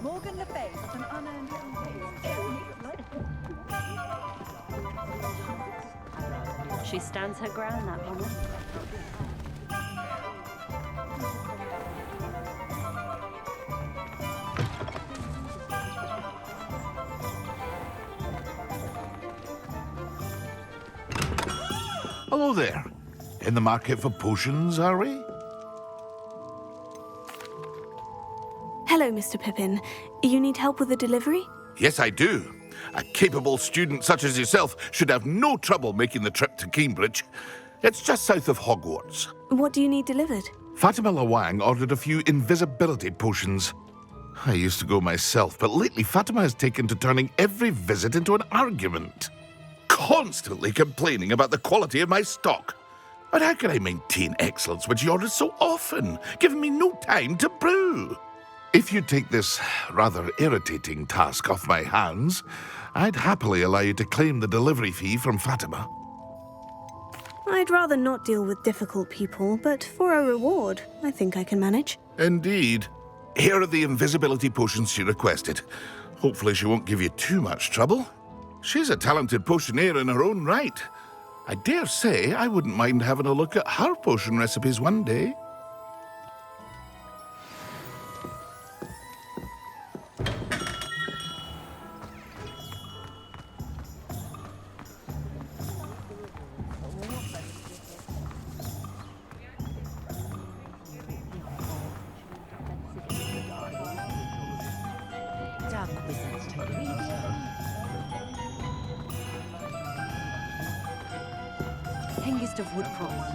Morgan Le Fay is an unearned She stands her ground, that woman. Hello there. In the market for potions, are we? Hello, Mr. Pippin. You need help with a delivery? Yes, I do. A capable student such as yourself should have no trouble making the trip to Cambridge. It's just south of Hogwarts. What do you need delivered? Fatima Lawang ordered a few invisibility potions. I used to go myself, but lately Fatima has taken to turning every visit into an argument. Constantly complaining about the quality of my stock. But how can I maintain excellence when she orders so often, giving me no time to brew? If you take this rather irritating task off my hands, I'd happily allow you to claim the delivery fee from Fatima. I'd rather not deal with difficult people, but for a reward, I think I can manage. Indeed. Here are the invisibility potions she requested. Hopefully she won't give you too much trouble. She's a talented potioneer in her own right. I dare say I wouldn't mind having a look at her potion recipes one day. Hengist of Woodcroft.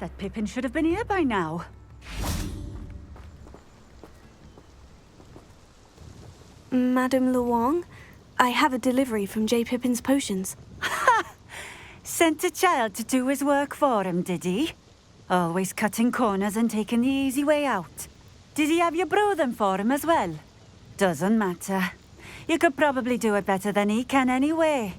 That Pippin should have been here by now. Madame Lawang, I have a delivery from J. Pippin's potions. Sent a child to do his work for him, did he? Always cutting corners and taking the easy way out. Did he have you brew them for him as well? Doesn't matter. You could probably do it better than he can anyway.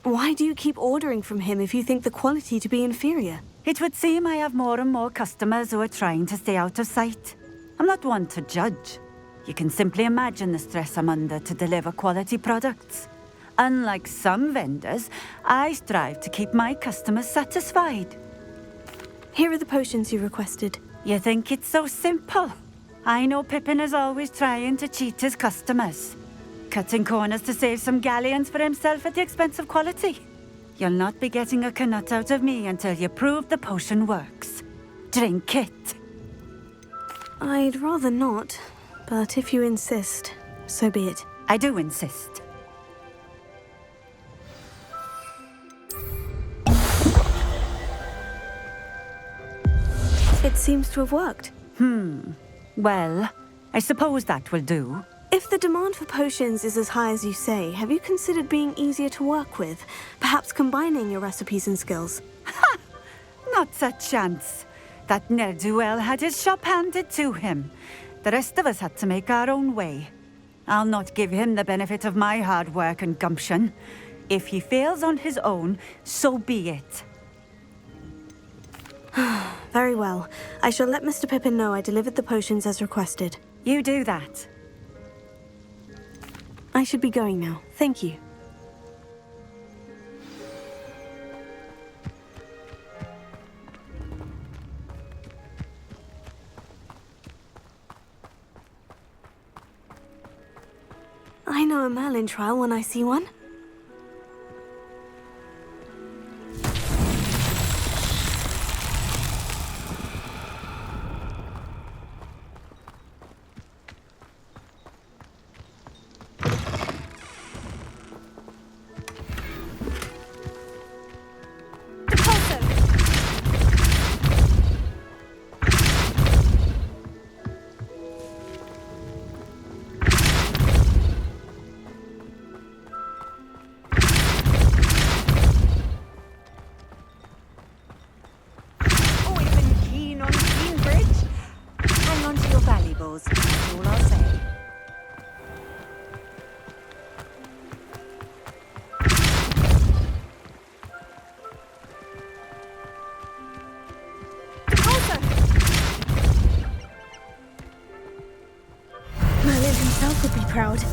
Why do you keep ordering from him if you think the quality to be inferior? It would seem I have more and more customers who are trying to stay out of sight. I'm not one to judge. You can simply imagine the stress I'm under to deliver quality products. Unlike some vendors, I strive to keep my customers satisfied. Here are the potions you requested. You think it's so simple? I know Pippin is always trying to cheat his customers. Cutting corners to save some galleons for himself at the expense of quality. You'll not be getting a canut out of me until you prove the potion works. Drink it. I'd rather not, but if you insist, so be it. I do insist. It seems to have worked. Well, I suppose that will do. If the demand for potions is as high as you say, have you considered being easier to work with? Perhaps combining your recipes and skills? Not a chance. That ne'er-do-well had his shop handed to him. The rest of us had to make our own way. I'll not give him the benefit of my hard work and gumption. If he fails on his own, so be it. Very well. I shall let Mr. Pippin know I delivered the potions as requested. You do that. I should be going now. Thank you. I know a Merlin trial when I see one. That's all I'll say. Merlin himself would be proud.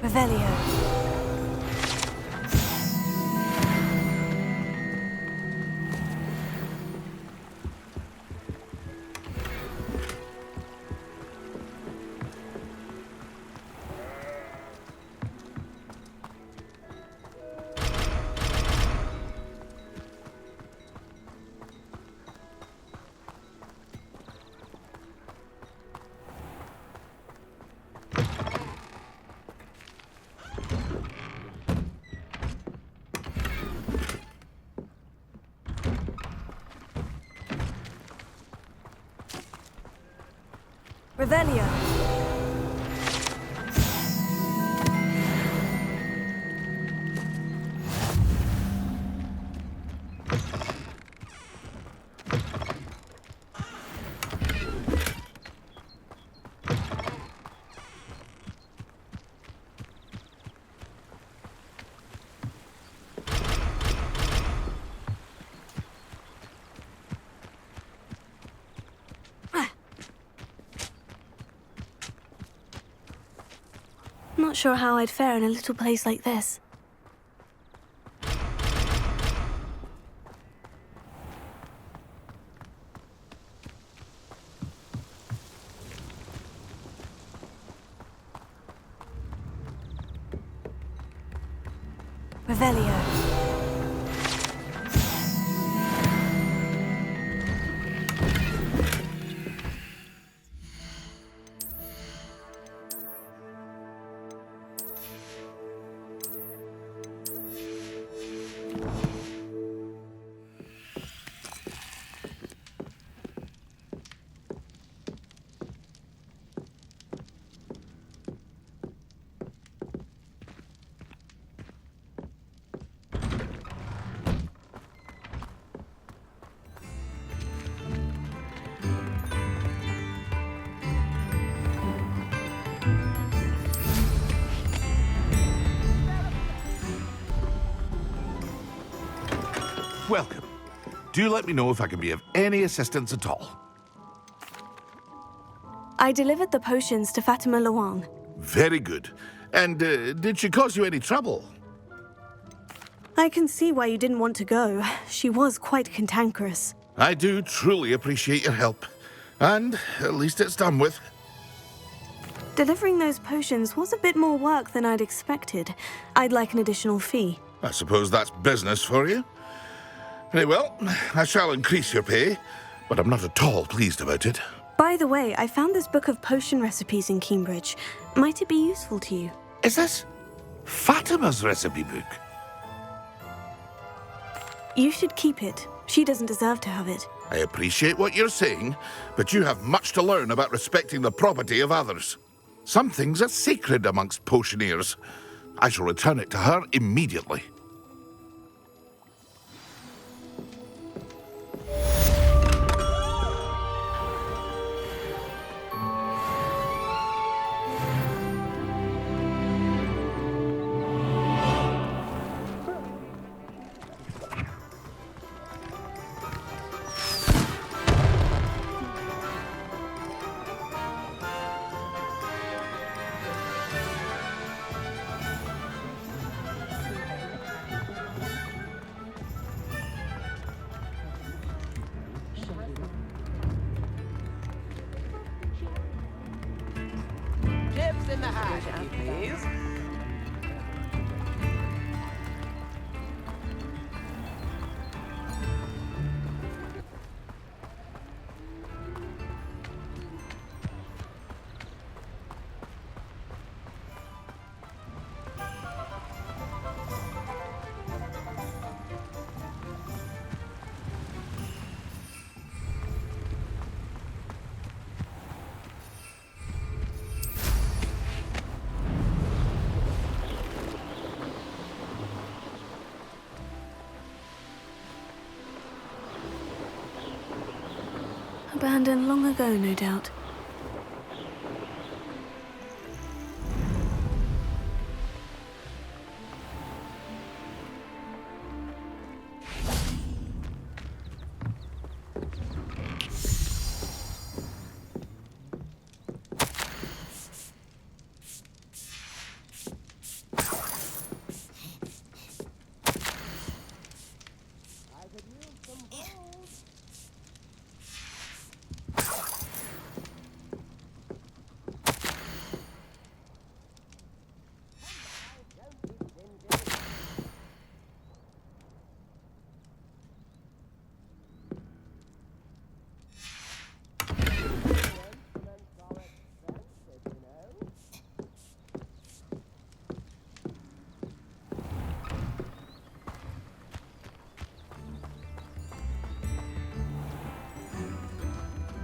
Revelio. Revelio. Not sure how I'd fare in a little place like this. Revelio. welcome. Do let me know if I can be of any assistance at all. I delivered the potions to Fatima Luang. Very good. And did she cause you any trouble? I can see why you didn't want to go. She was quite cantankerous. I do truly appreciate your help. And at least it's done with. Delivering those potions was a bit more work than I'd expected. I'd like an additional fee. I suppose that's business for you. Very well, I shall increase your pay, but I'm not at all pleased about it. By the way, I found this book of potion recipes in Cambridge. Might it be useful to you? Is this Fatima's recipe book? You should keep it. She doesn't deserve to have it. I appreciate what you're saying, but you have much to learn about respecting the property of others. Some things are sacred amongst potioneers. I shall return it to her immediately. Chips in the hat, please. Abandoned long ago, no doubt.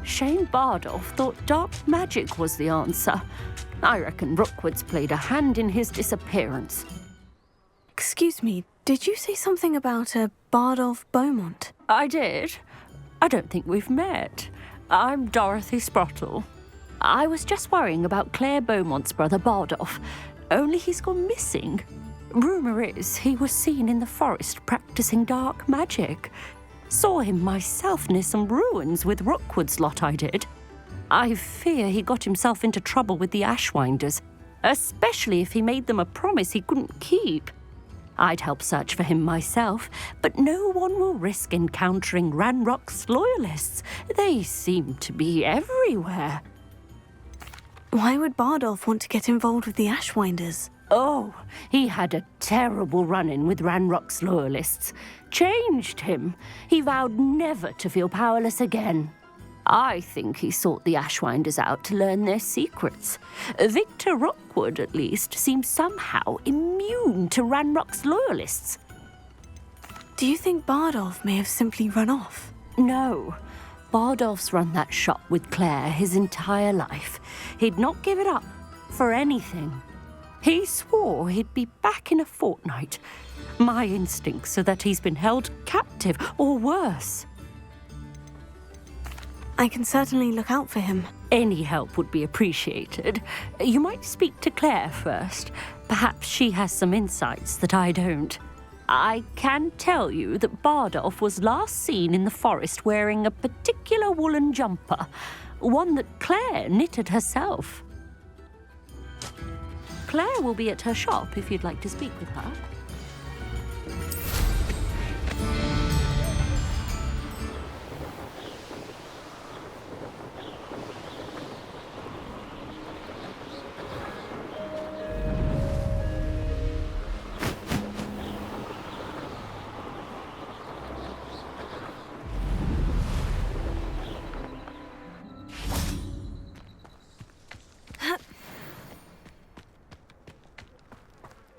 Shane Bardolph thought dark magic was the answer. I reckon Rookwood's played a hand in his disappearance. Excuse me, did you say something about a Bardolph Beaumont? I did. I don't think we've met. I'm Dorothy Sprottle. I was just worrying about Claire Beaumont's brother Bardolph, only he's gone missing. Rumour is he was seen in the forest practicing dark magic. Saw him myself near some ruins with Rookwood's lot, I did. I fear he got himself into trouble with the Ashwinders, especially if he made them a promise he couldn't keep. I'd help search for him myself, but no one will risk encountering Ranrock's loyalists. They seem to be everywhere. Why would Bardolph want to get involved with the Ashwinders? Oh, he had a terrible run-in with Ranrock's loyalists. Changed him. He vowed never to feel powerless again. I think he sought the Ashwinders out to learn their secrets. Victor Rookwood, at least, seems somehow immune to Ranrock's loyalists. Do you think Bardolph may have simply run off? No. Bardolph's run that shop with Claire his entire life. He'd not give it up for anything. He swore he'd be back in a fortnight. My instincts are that he's been held captive, or worse. I can certainly look out for him. Any help would be appreciated. You might speak to Claire first. Perhaps she has some insights that I don't. I can tell you that Bardolph was last seen in the forest wearing a particular woolen jumper, one that Claire knitted herself. Claire will be at her shop if you'd like to speak with her.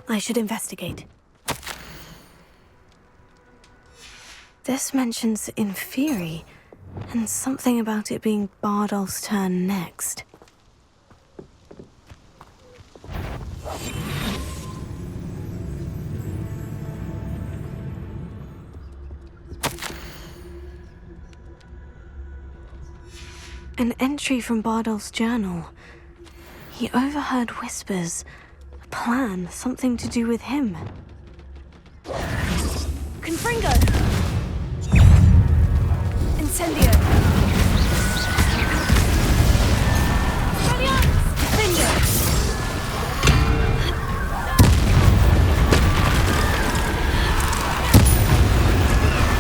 I should investigate. This mentions Inferi, and something about it being Bardolph's turn next. An entry from Bardolph's journal. He overheard whispers. A plan, something to do with him. Confringo! Incendio! Confringo!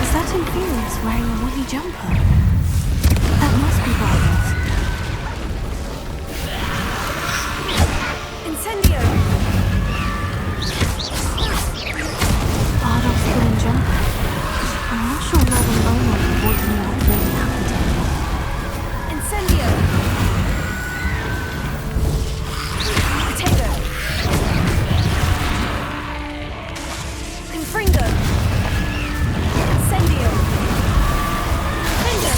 Is that Inferius wearing a woolly jumper? That must be Bardolph. Incendio! Bardolph's woolen jumper. I'm not sure Robin Beaumont would want to know what really happened to him. Incendio! Potato! Confringo! Incendio! Confringo!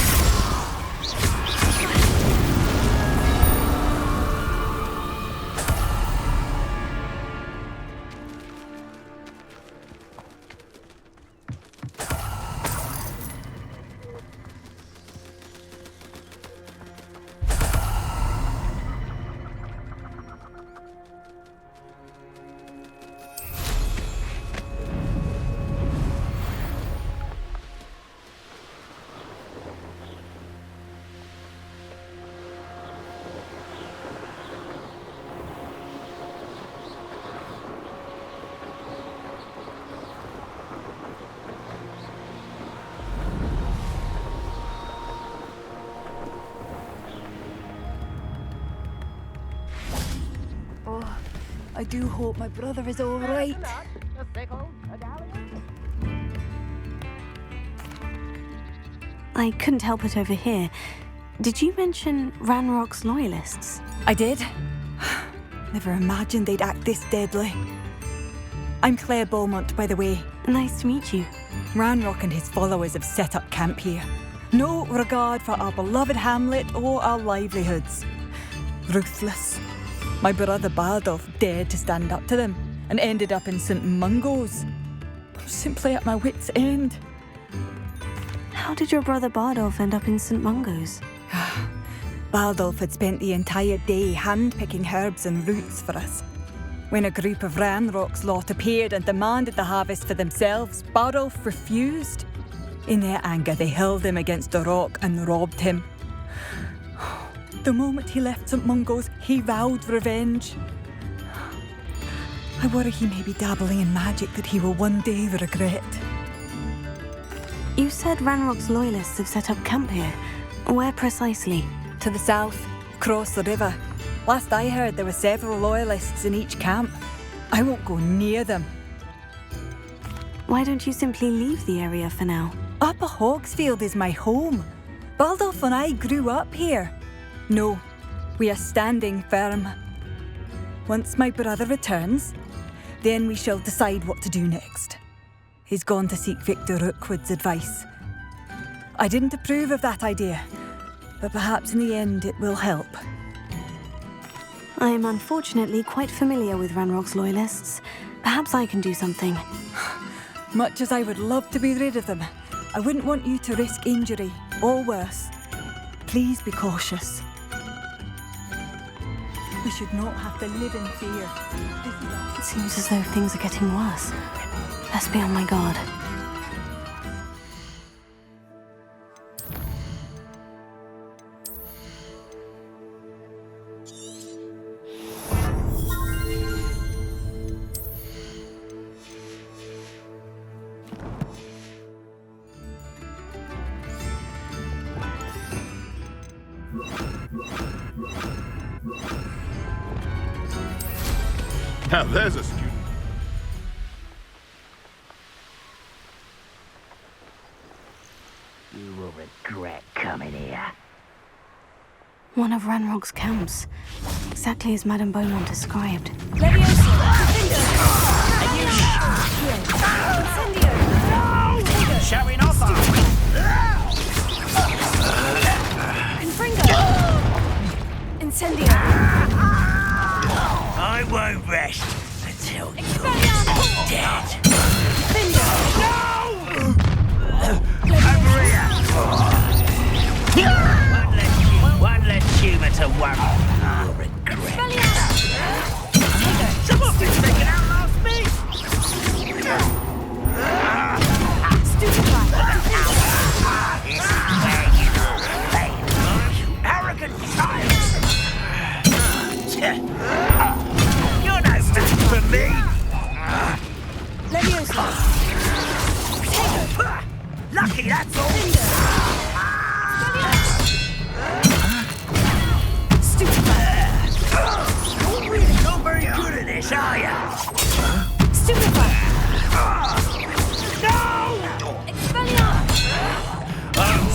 I do hope my brother is all right. I couldn't help but overhear. Did you mention Ranrock's loyalists? I did. Never imagined they'd act this deadly. I'm Claire Beaumont, by the way. Nice to meet you. Ranrock and his followers have set up camp here. No regard for our beloved hamlet or our livelihoods. Ruthless. My brother Bardolph dared to stand up to them and ended up in St. Mungo's. I'm simply at my wit's end. How did your brother Bardolph end up in St. Mungo's? Bardolph had spent the entire day hand-picking herbs and roots for us. When a group of Ranrock's lot appeared and demanded the harvest for themselves, Bardolph refused. In their anger, they hurled him against a rock and robbed him. The moment he left St. Mungo's, he vowed revenge. I worry he may be dabbling in magic that he will one day regret. You said Ranrock's loyalists have set up camp here. Where precisely? To the south, across the river. Last I heard, there were several loyalists in each camp. I won't go near them. Why don't you simply leave the area for now? Upper Hogsfield is my home. Bardolph and I grew up here. No, we are standing firm. Once my brother returns, then we shall decide what to do next. He's gone to seek Victor Rookwood's advice. I didn't approve of that idea, but perhaps in the end it will help. I am unfortunately quite familiar with Ranrock's loyalists. Perhaps I can do something. Much as I would love to be rid of them, I wouldn't want you to risk injury, or worse. Please be cautious. We should not have to live in fear. It seems as though things are getting worse. Best be on my guard. Now there's a student. You will regret coming here. One of Ranrock's camps. Exactly as Madame Beaumont described. Showing off, are we? Incendio! I won't rest until you're dead. Over here! One less human to worry. You'll regret. Someone's been taken out last week! This is where you play, you arrogant child! You're no match for me! Lucky, that's all! You're really not very good at this, are you? No!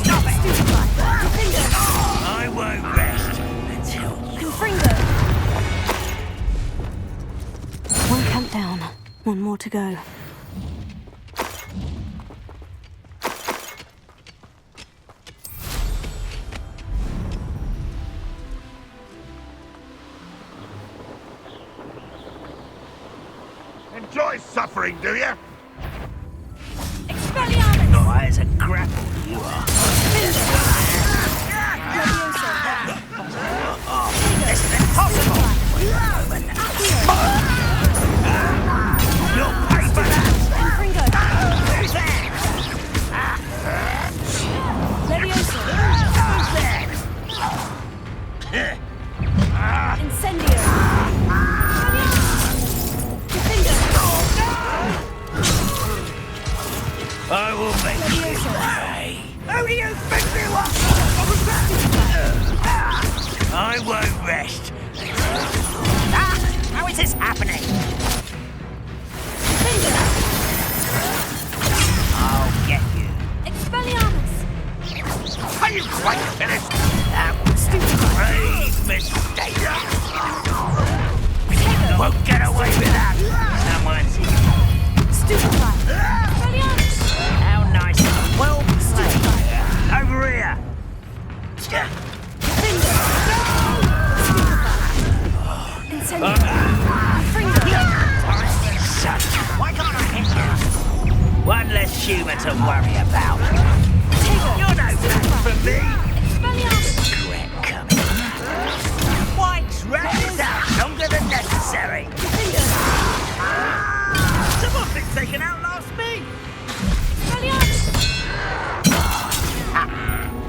Stop it! I won't rest until you... One camp down. One more to go. Enjoy suffering, do you? Oh, as a grapple you are. This is impossible! You'll pay for that! Who's there? I will make you pay. Who do you think you are? I won't rest. How is this happening? I'll get you. Are you quite finished? That was a grave mistake. You won't get away with that. Someone's How nice. Well played. Over here. Why can't I hit you? One less human to worry about. You're no match for me. Regret coming. Why drag this out longer than necessary? Someone's been taken out last week.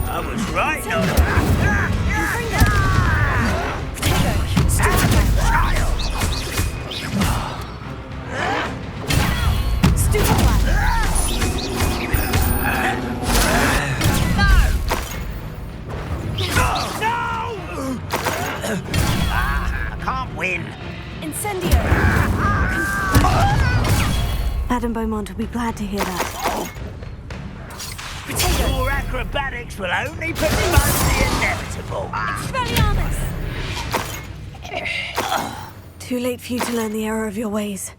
I was right, not can't win. Madame Beaumont will be glad to hear that. Your acrobatics will only postpone the inevitable. Too late for you to learn the error of your ways.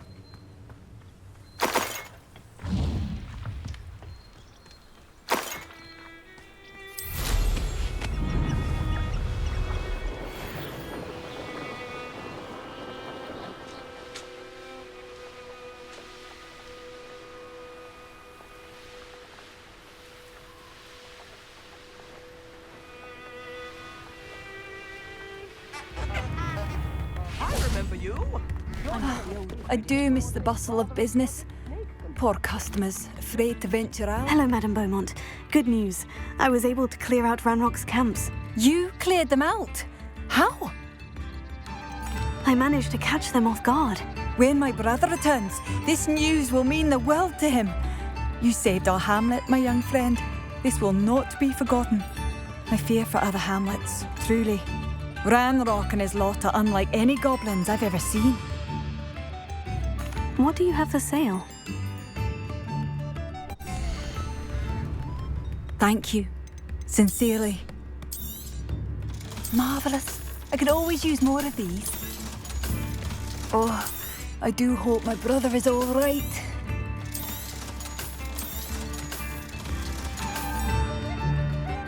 I remember you. I do miss the bustle of business. poor customers, afraid to venture out. Hello, Madame Beaumont. Good news. I was able to clear out Ranrock's camps. You cleared them out? How? I managed to catch them off guard. When my brother returns, this news will mean the world to him. You saved our hamlet, my young friend. This will not be forgotten. I fear for other hamlets, truly. Ranrock and his lot are unlike any goblins I've ever seen. What do you have for sale? Thank you. Sincerely. Marvellous. I could always use more of these. Oh, I do hope my brother is all right.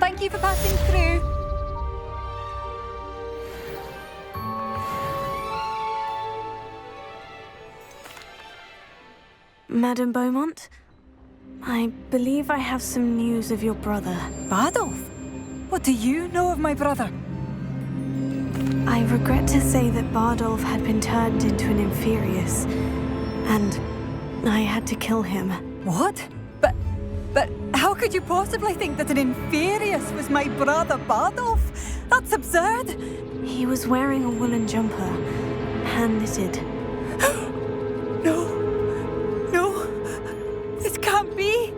Thank you for passing through. Madame Beaumont? I believe I have some news of your brother. Bardolph? What do you know of my brother? I regret to say that Bardolph had been turned into an Inferius, and I had to kill him. What? But how could you possibly think that an Inferius was my brother Bardolph? That's absurd! He was wearing a woolen jumper, hand-knitted. No, this can't be.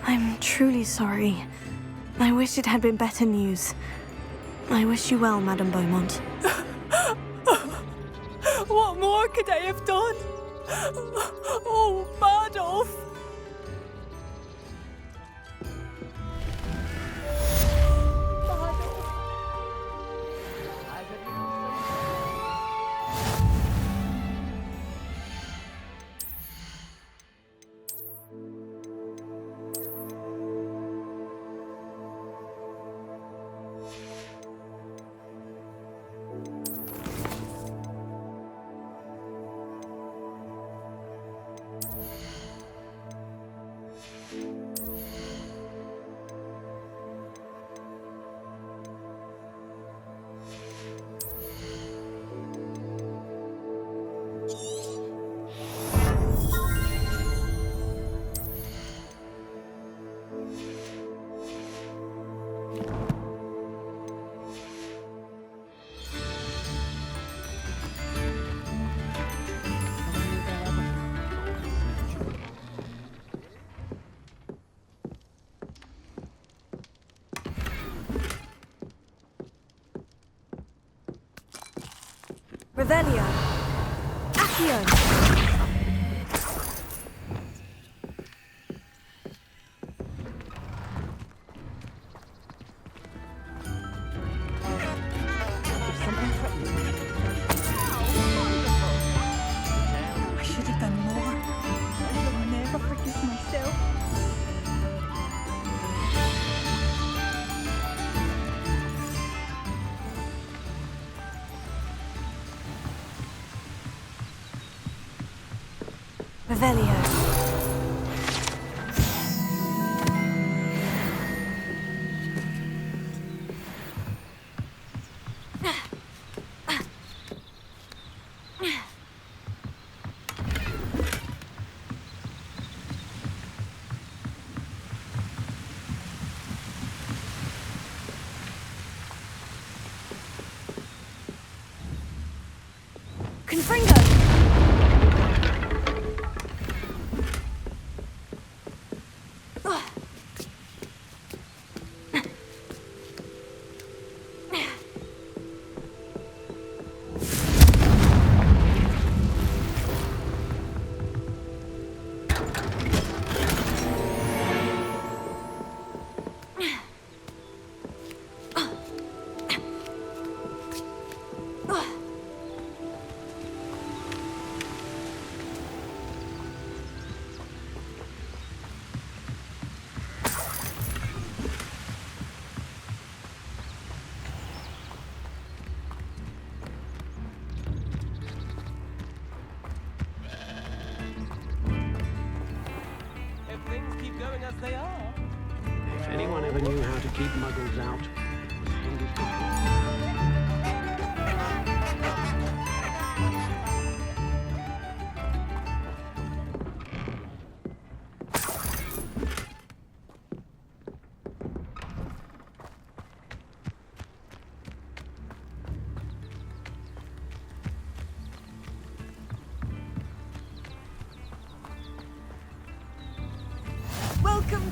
I'm truly sorry. I wish it had been better news. I wish you well, Madame Beaumont. What more could I have done? Oh, Bardolph! Revelio. Accio. I should have done more. I will never forgive myself. Revelio. Confringo! They are. If anyone ever knew how to keep muggles out, it was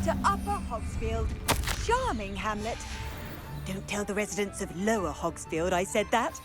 to Upper Hogsfield. Charming hamlet. Don't tell the residents of Lower Hogsfield I said that.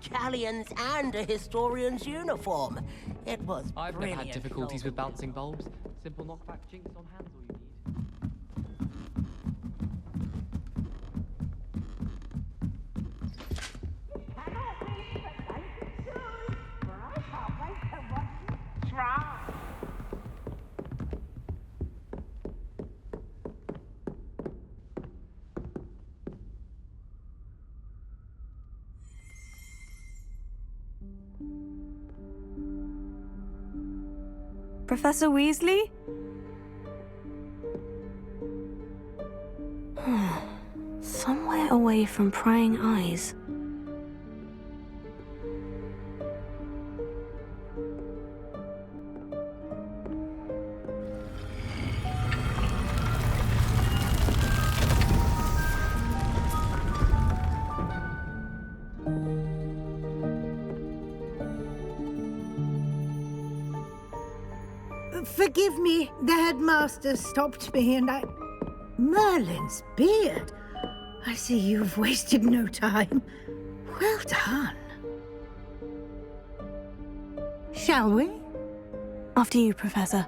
Galleons and a historian's uniform. It was I've never brilliant. had difficulties with bouncing bulbs. Simple knockback jinx on hands all you need. Professor Weasley? Somewhere away from prying eyes. Forgive me, the headmaster stopped me and I... Merlin's beard. I see you've wasted no time. Well done. Shall we? After you, Professor.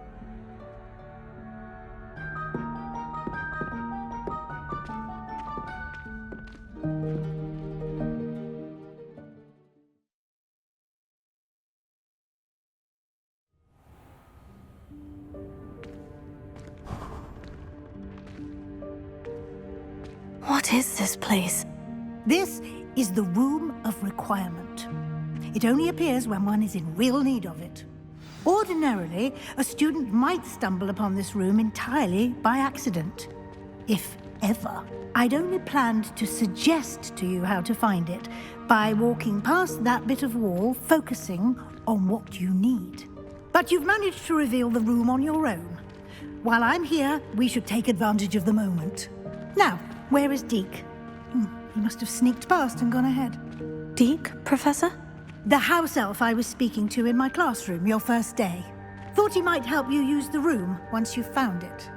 What is this place? This is the Room of Requirement. It only appears when one is in real need of it. Ordinarily, a student might stumble upon this room entirely by accident. If ever. I'd only planned to suggest to you how to find it by walking past that bit of wall, focusing on what you need. But you've managed to reveal the room on your own. While I'm here, we should take advantage of the moment. Now, where is Deke? He must have sneaked past and gone ahead. Deke, Professor? The house elf I was speaking to in my classroom your first day. Thought he might help you use the room once you've found it.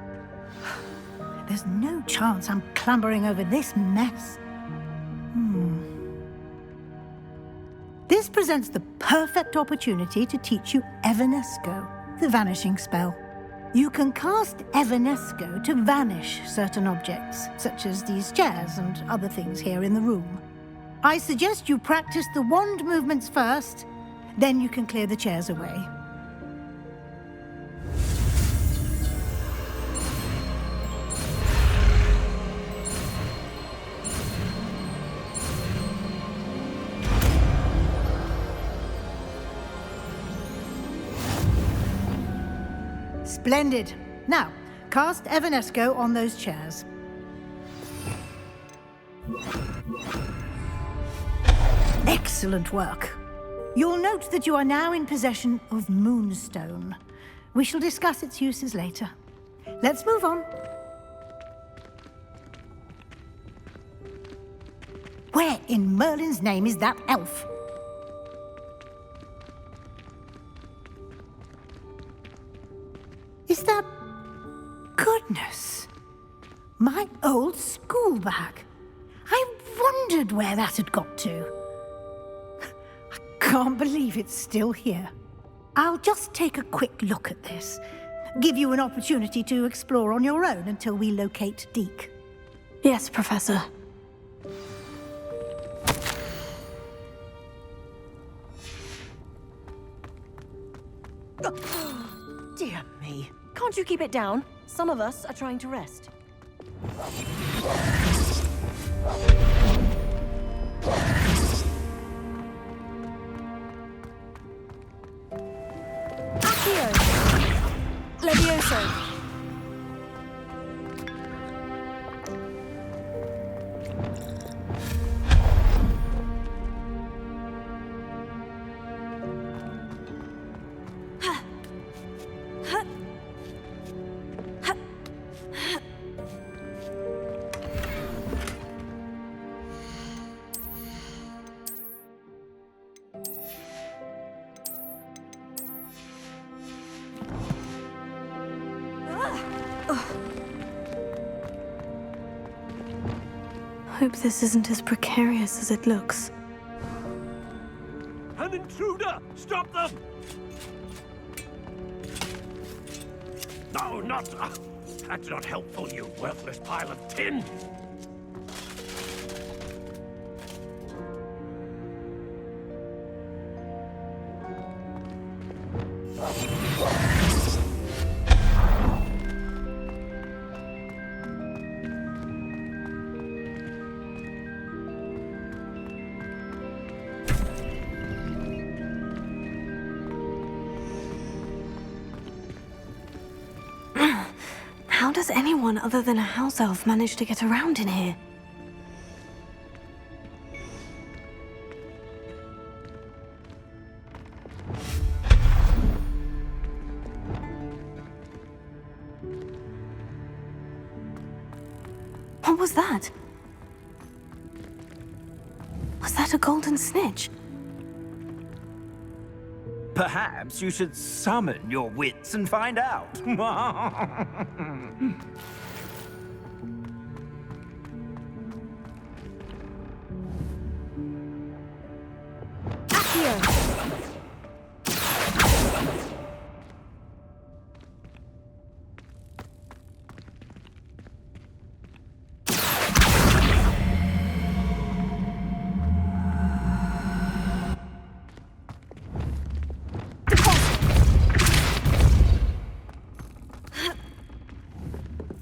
There's no chance I'm clambering over this mess. This presents the perfect opportunity to teach you Evanesco, the vanishing spell. You can cast Evanesco to vanish certain objects, such as these chairs and other things here in the room. I suggest you practice the wand movements first, then you can clear the chairs away. Splendid. Now, cast Evanesco on those chairs. Excellent work. You'll note that you are now in possession of Moonstone. We shall discuss its uses later. Let's move on. Where in Merlin's name is that elf? Is that... Goodness! My old school bag. I wondered where that had got to. I can't believe it's still here. I'll just take a quick look at this. Give you an opportunity to explore on your own until we locate Deke. Yes, Professor. Dear me. Can't you keep it down? Some of us are trying to rest. Accio! Levioso! Hope this isn't as precarious as it looks. An intruder! Stop them! No, not... that's not helpful, you worthless pile of tin! How does anyone other than a house elf manage to get around in here? What was that? Was that a golden snitch? Perhaps you should summon your wits and find out.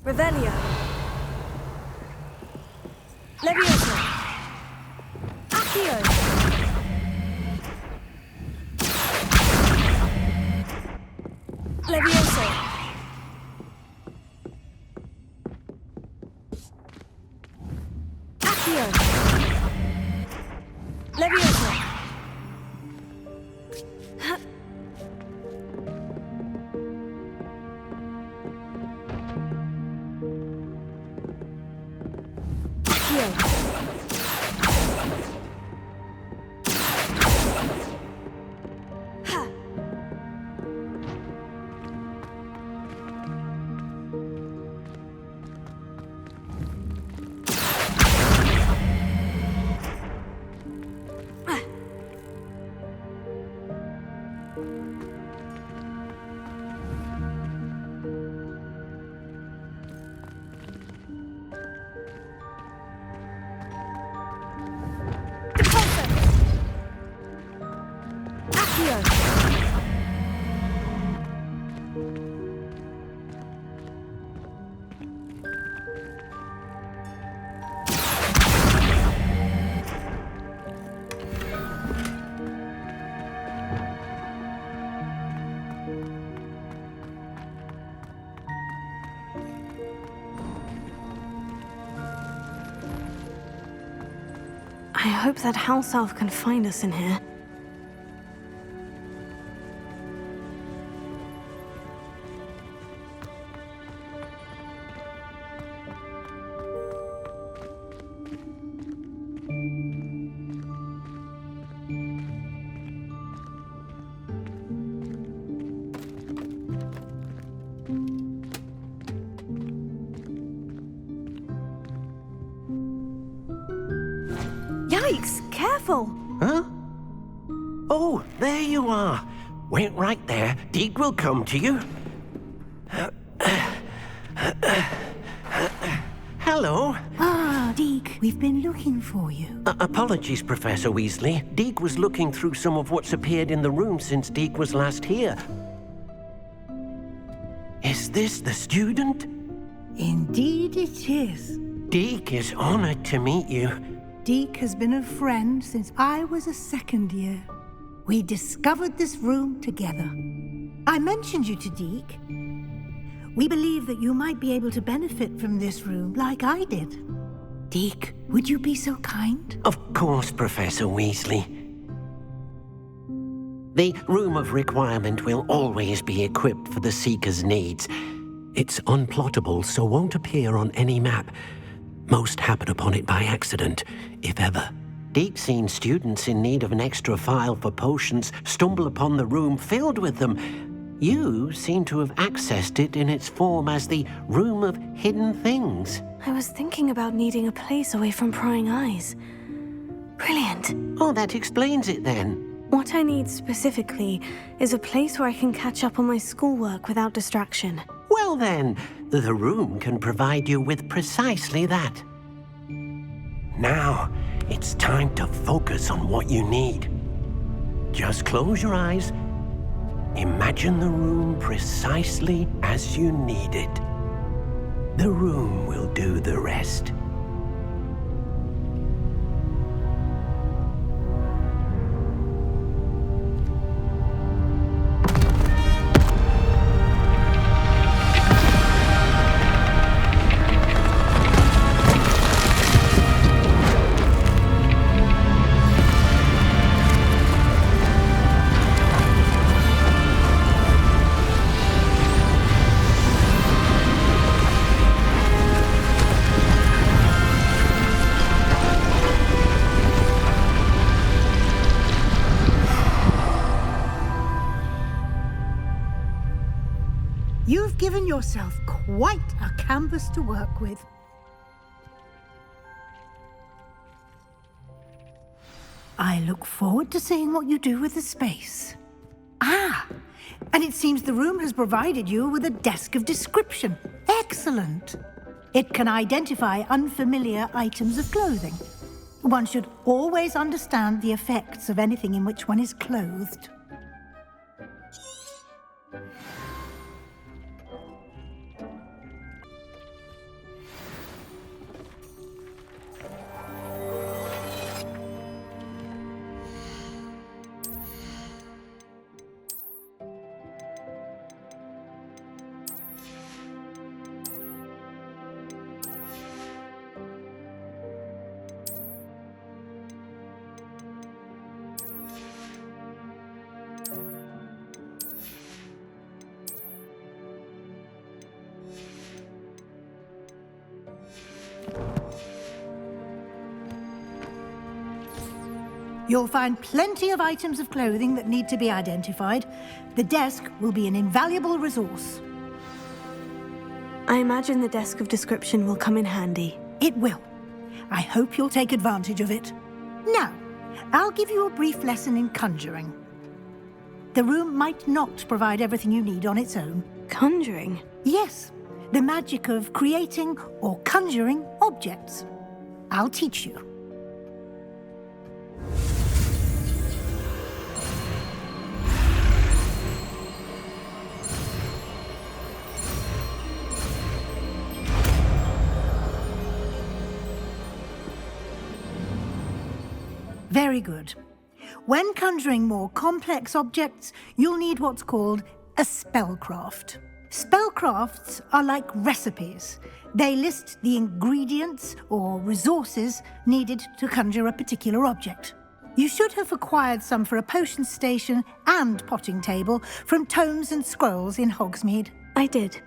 Revelio. Levioso. Accio. Levioso. Accio. Levioso. I hope that house elf can find us in here. Yikes! Careful! Huh? Oh, there you are. Wait right there. Deek will come to you. Hello. Ah, Deke, we've been looking for you. Apologies, Professor Weasley. Deek was looking through some of what's appeared in the room since Deek was last here. Is this the student? Indeed it is. Deek is honored to meet you. Deke has been a friend since I was a second year. We discovered this room together. I mentioned you to Deke. We believe that you might be able to benefit from this room like I did. Deke, would you be so kind? Of course, Professor Weasley. The Room of Requirement will always be equipped for the Seeker's needs. It's unplottable, so won't appear on any map. Most happen upon it by accident, if ever. Deke's seen students in need of an extra file for potions stumble upon the room filled with them. You seem to have accessed it in its form as the Room of Hidden Things. I was thinking about needing a place away from prying eyes. Brilliant. Oh, that explains it then. What I need specifically is a place where I can catch up on my schoolwork without distraction. Well then, the room can provide you with precisely that. Now, it's time to focus on what you need. Just close your eyes. Imagine the room precisely as you need it. The room will do the rest. You've given yourself quite a canvas to work with. I look forward to seeing what you do with the space. Ah, and it seems the room has provided you with a desk of description. Excellent. It can identify unfamiliar items of clothing. One should always understand the effects of anything in which one is clothed. You'll find plenty of items of clothing that need to be identified. The desk will be an invaluable resource. I imagine the desk of description will come in handy. It will. I hope you'll take advantage of it. Now, I'll give you a brief lesson in conjuring. The room might not provide everything you need on its own. Conjuring? Yes, the magic of creating or conjuring objects. I'll teach you. Very good. When conjuring more complex objects, you'll need what's called a spellcraft. Spellcrafts are like recipes. They list the ingredients or resources needed to conjure a particular object. You should have acquired some for a potion station and potting table from tomes and scrolls in Hogsmeade. I did.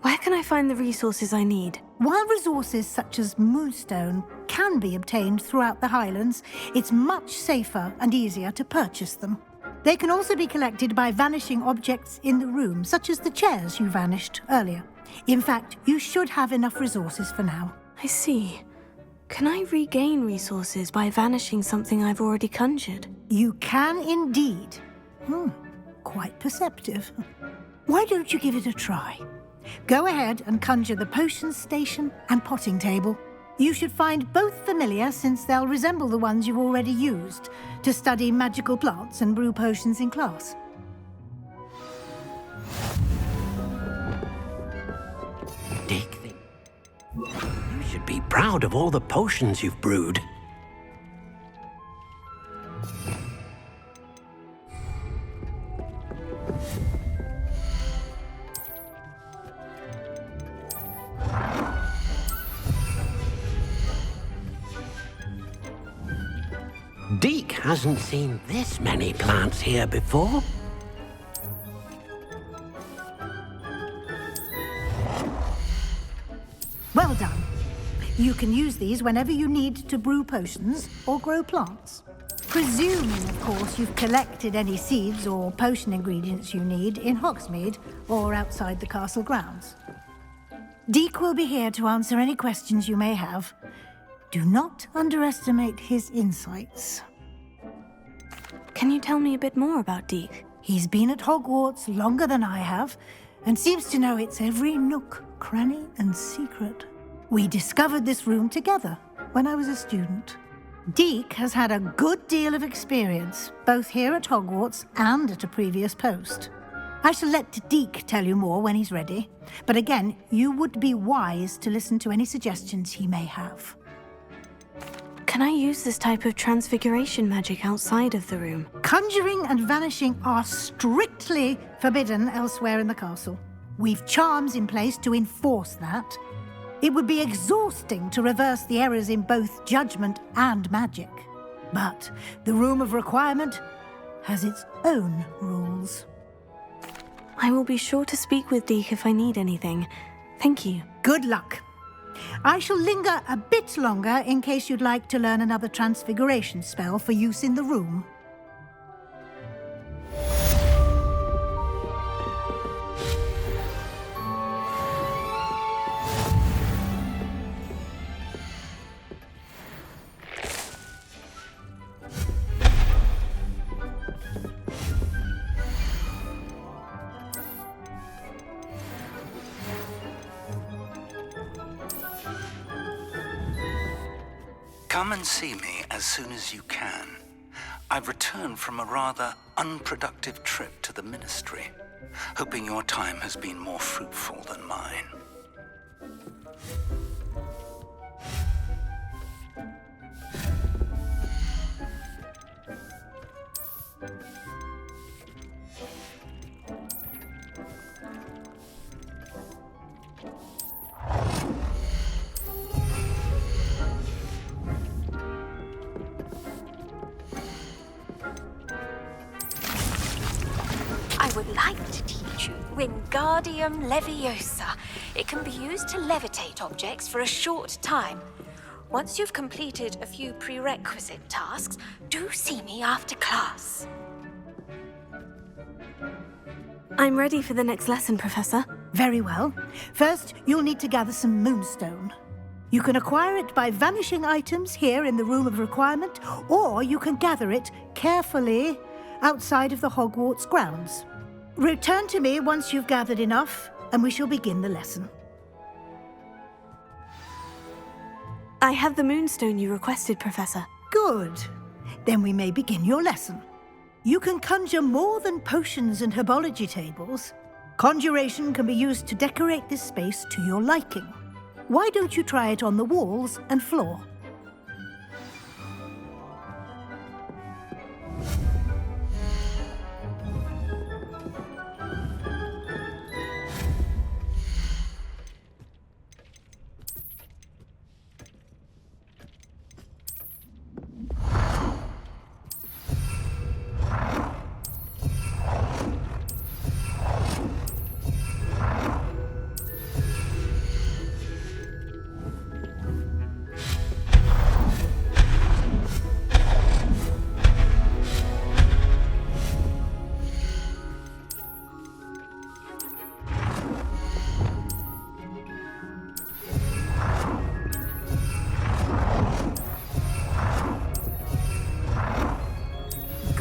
Where can I find the resources I need? While resources such as moonstone can be obtained throughout the Highlands, it's much safer and easier to purchase them. They can also be collected by vanishing objects in the room, such as the chairs you vanished earlier. In fact, you should have enough resources for now. I see. Can I regain resources by vanishing something I've already conjured? You can indeed. Quite perceptive. Why don't you give it a try? Go ahead and conjure the potion station and potting table. You should find both familiar, since they'll resemble the ones you've already used to study magical plants and brew potions in class. Dick, you should be proud of all the potions you've brewed. Deke hasn't seen this many plants here before. Well done. You can use these whenever you need to brew potions or grow plants. Presuming, of course, you've collected any seeds or potion ingredients you need in Hogsmeade or outside the castle grounds. Deke will be here to answer any questions you may have. Do not underestimate his insights. Can you tell me a bit more about Deke? He's been at Hogwarts longer than I have, and seems to know its every nook, cranny, and secret. We discovered this room together when I was a student. Deke has had a good deal of experience, both here at Hogwarts and at a previous post. I shall let Deke tell you more when he's ready, but again, you would be wise to listen to any suggestions he may have. Can I use this type of transfiguration magic outside of the room? Conjuring and vanishing are strictly forbidden elsewhere in the castle. We've charms in place to enforce that. It would be exhausting to reverse the errors in both judgment and magic. But the Room of Requirement has its own rules. I will be sure to speak with Deke if I need anything. Thank you. Good luck. I shall linger a bit longer in case you'd like to learn another transfiguration spell for use in the room. Come and see me as soon as you can. I've returned from a rather unproductive trip to the Ministry, hoping your time has been more fruitful than mine. I would like to teach you Wingardium Leviosa. It can be used to levitate objects for a short time. Once you've completed a few prerequisite tasks, do see me after class. I'm ready for the next lesson, Professor. Very well. First, you'll need to gather some moonstone. You can acquire it by vanishing items here in the Room of Requirement, or you can gather it carefully outside of the Hogwarts grounds. Return to me once you've gathered enough, and we shall begin the lesson. I have the moonstone you requested, Professor. Good. Then we may begin your lesson. You can conjure more than potions and herbology tables. Conjuration can be used to decorate this space to your liking. Why don't you try it on the walls and floor?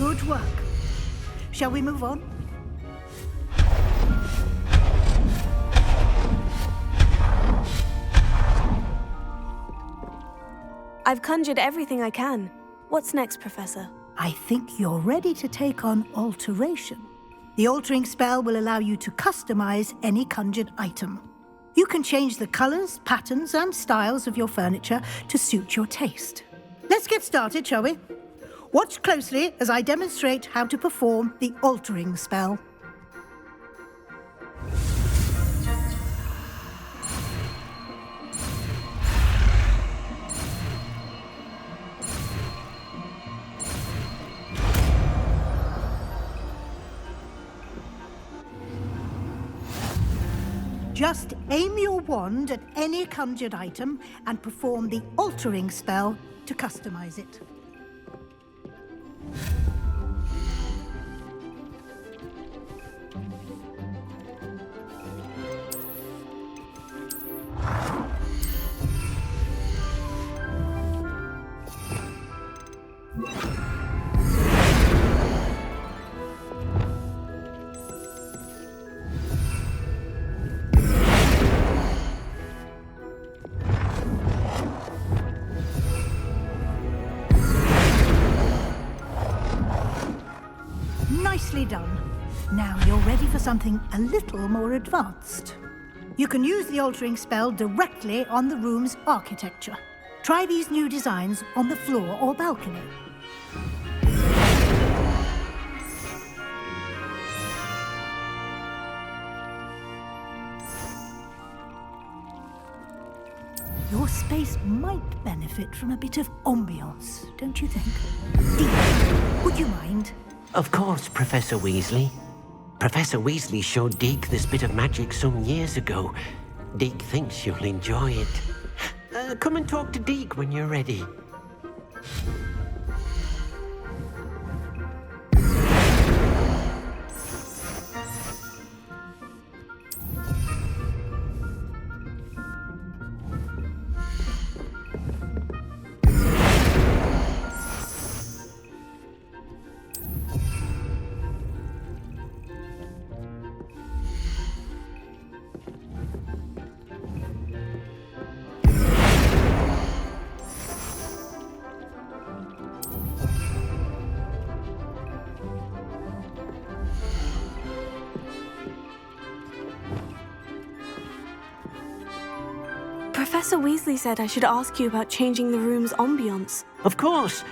Good work. Shall we move on? I've conjured everything I can. What's next, Professor? I think you're ready to take on alteration. The altering spell will allow you to customize any conjured item. You can change the colors, patterns, and styles of your furniture to suit your taste. Let's get started, shall we? Watch closely as I demonstrate how to perform the altering spell. Just aim your wand at any conjured item and perform the altering spell to customize it. Nicely done. Now you're ready for something a little more advanced. You can use the altering spell directly on the room's architecture. Try these new designs on the floor or balcony. Your space might benefit from a bit of ambiance, don't you think? Dean, would you mind? Of course, Professor Weasley. Professor Weasley showed Deke this bit of magic some years ago. Deke thinks you'll enjoy it. Come and talk to Deke when you're ready. Professor Weasley said I should ask you about changing the room's ambiance. Of course.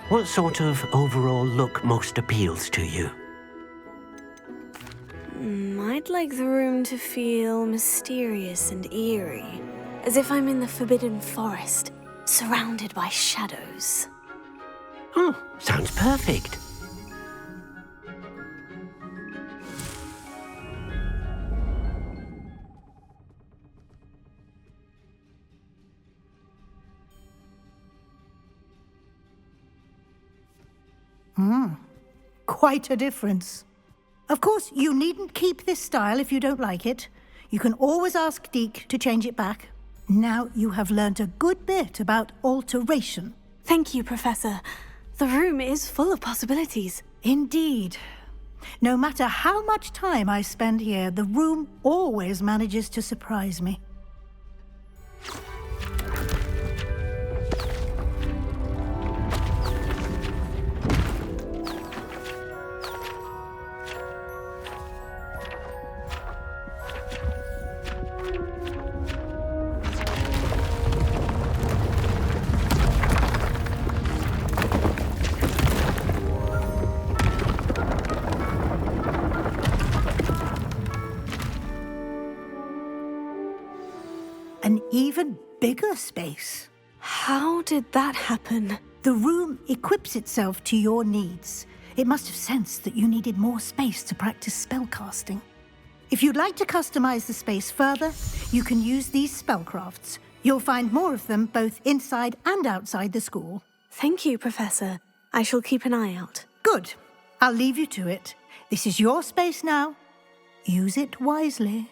What sort of overall look most appeals to you? I'd like the room to feel mysterious and eerie, as if I'm in the Forbidden Forest, surrounded by shadows. Oh, sounds perfect. Quite a difference. Of course, you needn't keep this style if you don't like it. You can always ask Deke to change it back. Now you have learnt a good bit about alteration. Thank you, Professor. The room is full of possibilities. Indeed. No matter how much time I spend here, the room always manages to surprise me. An even bigger space. How did that happen? The room equips itself to your needs. It must have sensed that you needed more space to practice spellcasting. If you'd like to customize the space further, you can use these spellcrafts. You'll find more of them both inside and outside the school. Thank you, Professor. I shall keep an eye out. Good. I'll leave you to it. This is your space now. Use it wisely.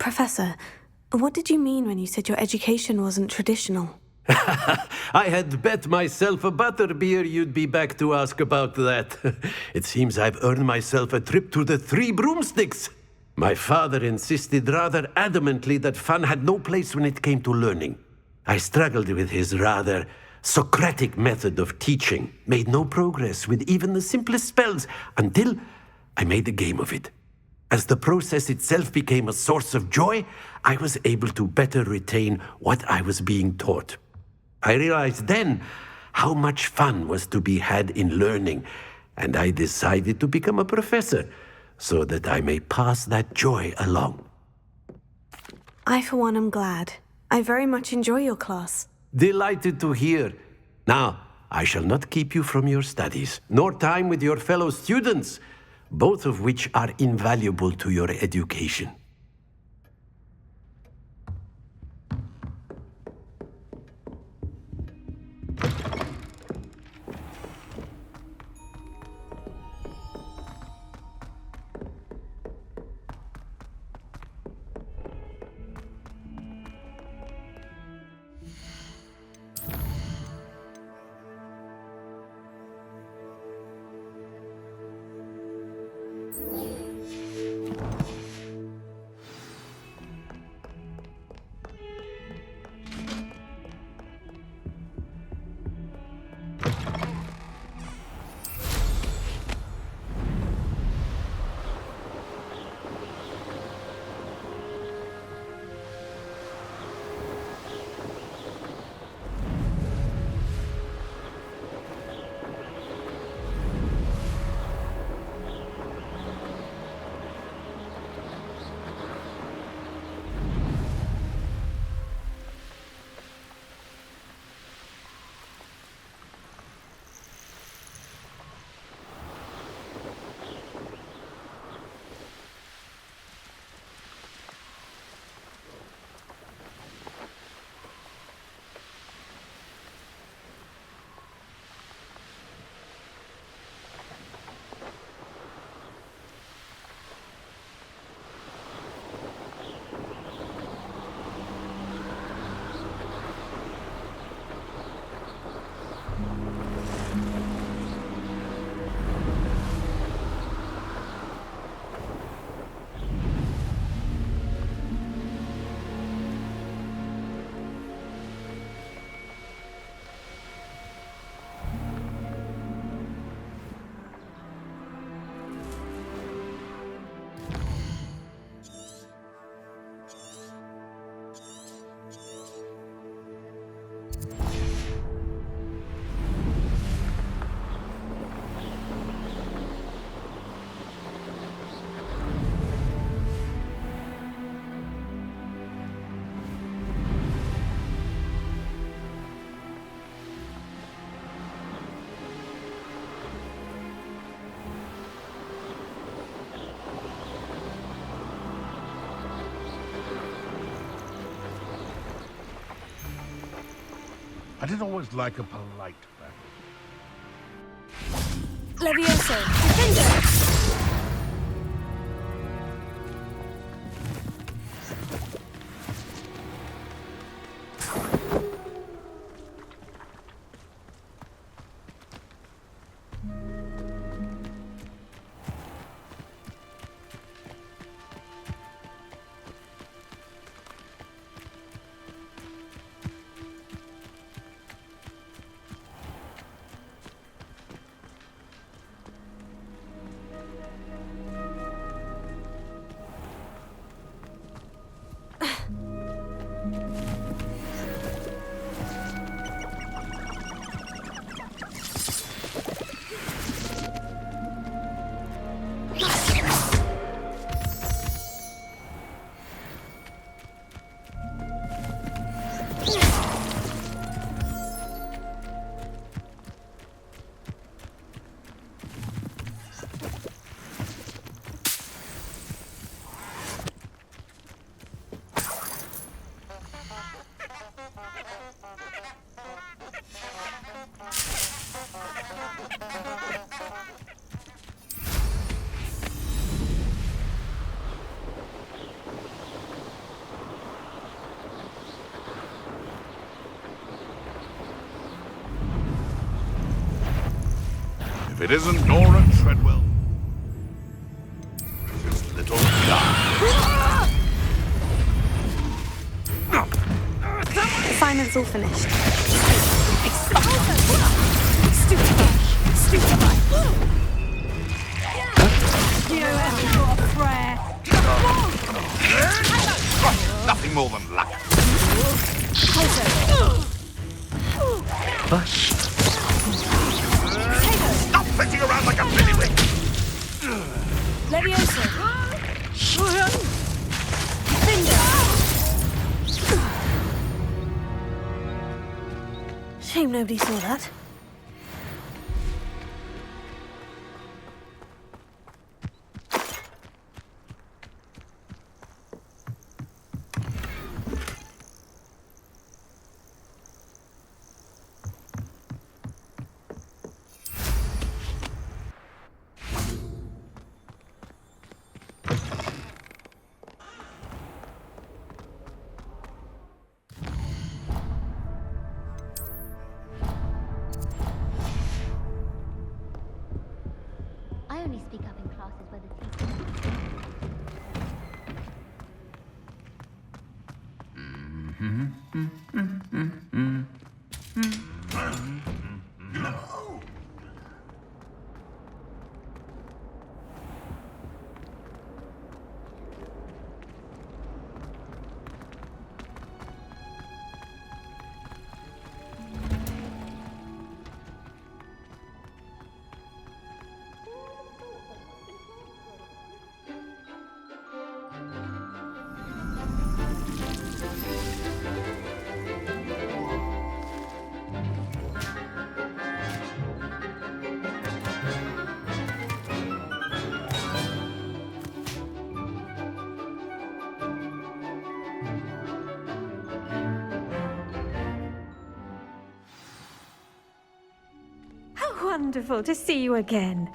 Professor, what did you mean when you said your education wasn't traditional? I had bet myself a butterbeer you'd be back to ask about that. It seems I've earned myself a trip to the Three Broomsticks. My father insisted rather adamantly that fun had no place when it came to learning. I struggled with his rather Socratic method of teaching, made no progress with even the simplest spells until I made a game of it. As the process itself became a source of joy, I was able to better retain what I was being taught. I realized then how much fun was to be had in learning, and I decided to become a professor so that I may pass that joy along. I, for one, am glad. I very much enjoy your class. Delighted to hear. Now, I shall not keep you from your studies, nor time with your fellow students, both of which are invaluable to your education. I didn't always like a polite battle. Levioso, defender! it isn't Nora Treadwell. Precious little guy. Assignment's all finished. Stupefy! You haven't got a prayer. Nothing more than luck. Stop flitting around like a pinnywig! Leviosa! Shame nobody saw that. I only speak up in classes where the teacher... Wonderful to see you again.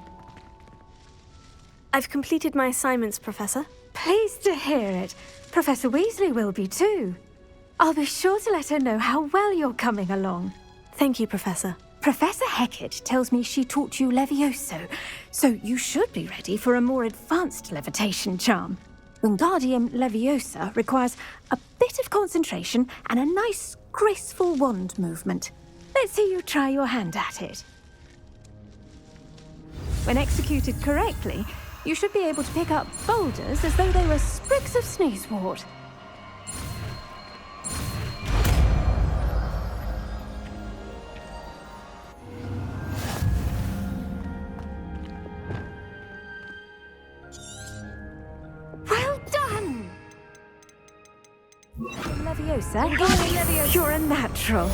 I've completed my assignments, Professor. Pleased to hear it. Professor Weasley will be too. I'll be sure to let her know how well you're coming along. Thank you, Professor. Professor Hecat tells me she taught you Levioso, so you should be ready for a more advanced levitation charm. Wingardium Leviosa requires a bit of concentration and a nice, graceful wand movement. Let's see you try your hand at it. When executed correctly, you should be able to pick up boulders as though they were sprigs of sneezewort. Well done! Leviosa, you're a natural.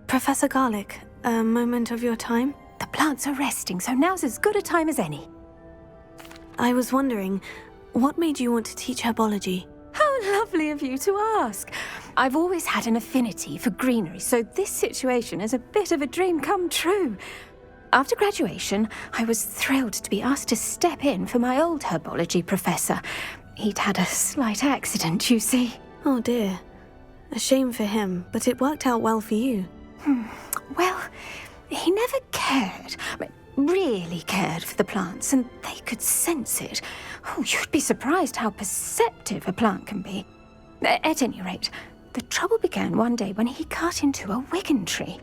Professor Garlick, a moment of your time? The plants are resting, so now's as good a time as any. I was wondering, what made you want to teach herbology? How lovely of you to ask. I've always had an affinity for greenery, so this situation is a bit of a dream come true. After graduation, I was thrilled to be asked to step in for my old herbology professor. He'd had a slight accident, you see. Oh dear. A shame for him, but it worked out well for you. Well, he never cared, really cared for the plants, and they could sense it. Oh, you'd be surprised how perceptive a plant can be. At any rate, the trouble began one day when he cut into a wigan tree.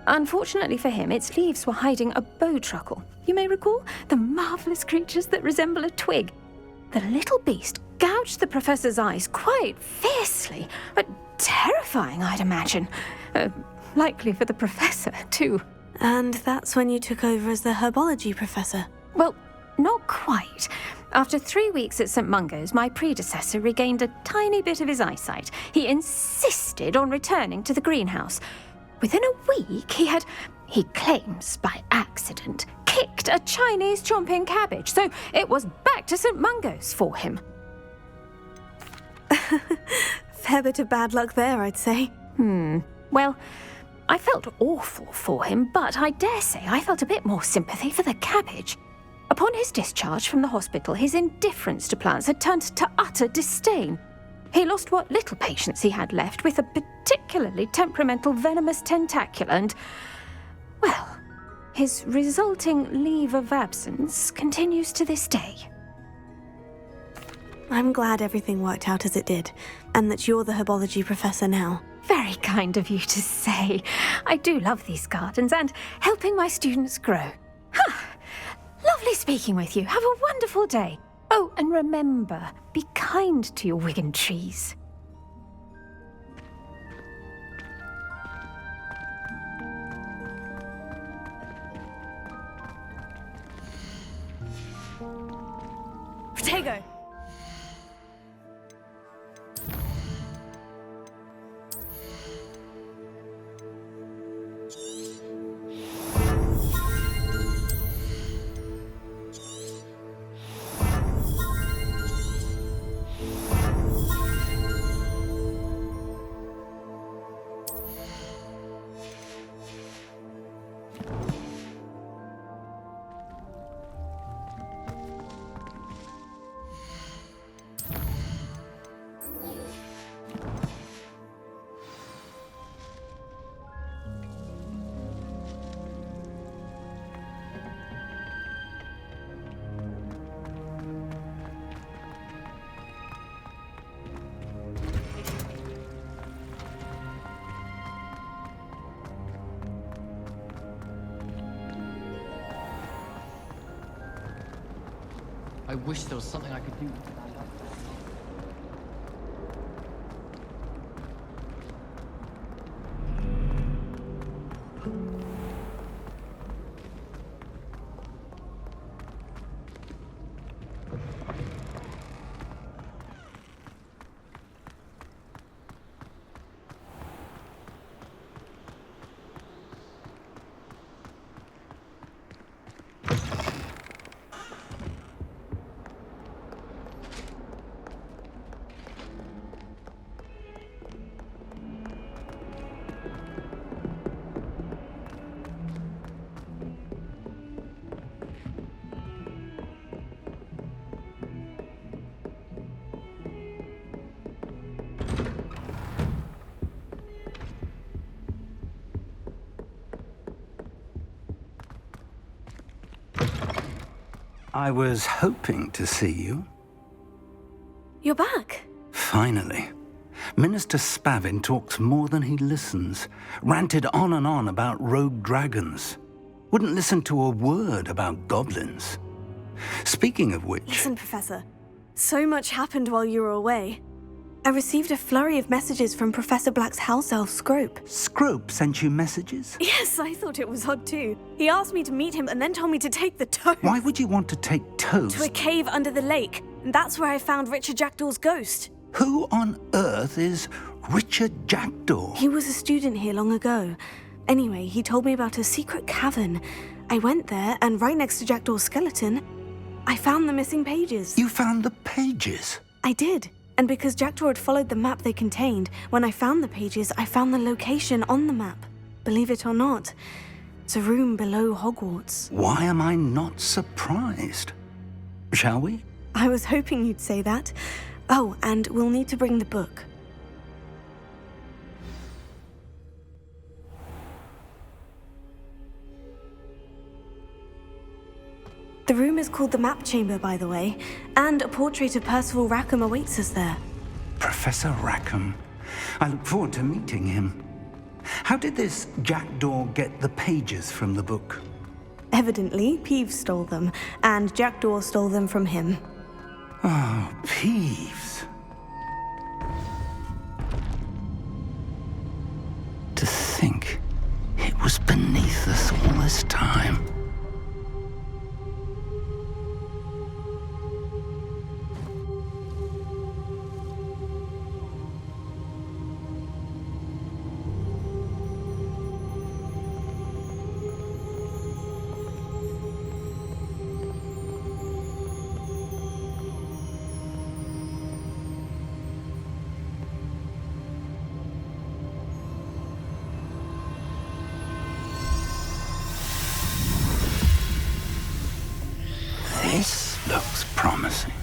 Unfortunately for him, its leaves were hiding a bowtruckle. You may recall the marvellous creatures that resemble a twig. The little beast gouged the professor's eyes quite fiercely, but terrifying, I'd imagine. Likely for the professor, too. And that's when you took over as the herbology professor? Well, not quite. After 3 weeks at St. Mungo's, my predecessor regained a tiny bit of his eyesight. He insisted on returning to the greenhouse. Within a week, he claims by accident, kicked a Chinese chomping cabbage, so it was back to St. Mungo's for him. Fair bit of bad luck there, I'd say. Well, I felt awful for him, but I dare say I felt a bit more sympathy for the cabbage. Upon his discharge from the hospital, his indifference to plants had turned to utter disdain. He lost what little patience he had left with a particularly temperamental venomous tentacula and, well, his resulting leave of absence continues to this day. I'm glad everything worked out as it did, and that you're the herbology professor now. Very kind of you to say. I do love these gardens and helping my students grow. Lovely speaking with you. Have a wonderful day. Oh, and remember, be kind to your Wigan trees. Protego! I wish there was something I could do. I was hoping to see you. You're back. Finally. Minister Spavin talks more than he listens. Ranted on and on about rogue dragons. Wouldn't listen to a word about goblins. Speaking of which... Listen, Professor. So much happened while you were away. I received a flurry of messages from Professor Black's house elf, Scrope. Scrope sent you messages? Yes, I thought it was odd too. He asked me to meet him and then told me to take the toad. Why would you want to take toads? To a cave under the lake. And that's where I found Richard Jackdaw's ghost. Who on earth is Richard Jackdaw? He was a student here long ago. Anyway, he told me about a secret cavern. I went there, and right next to Jackdaw's skeleton, I found the missing pages. You found the pages? I did. And because Jackdaw had followed the map they contained, when I found the pages, I found the location on the map. Believe it or not, it's a room below Hogwarts. Why am I not surprised? Shall we? I was hoping you'd say that. Oh, and we'll need to bring the book. The room is called the Map Chamber, by the way, and a portrait of Percival Rackham awaits us there. Professor Rackham. I look forward to meeting him. How did this Jackdaw get the pages from the book? Evidently, Peeves stole them, and Jackdaw stole them from him. Oh, Peeves. To think it was beneath us all this time. promising.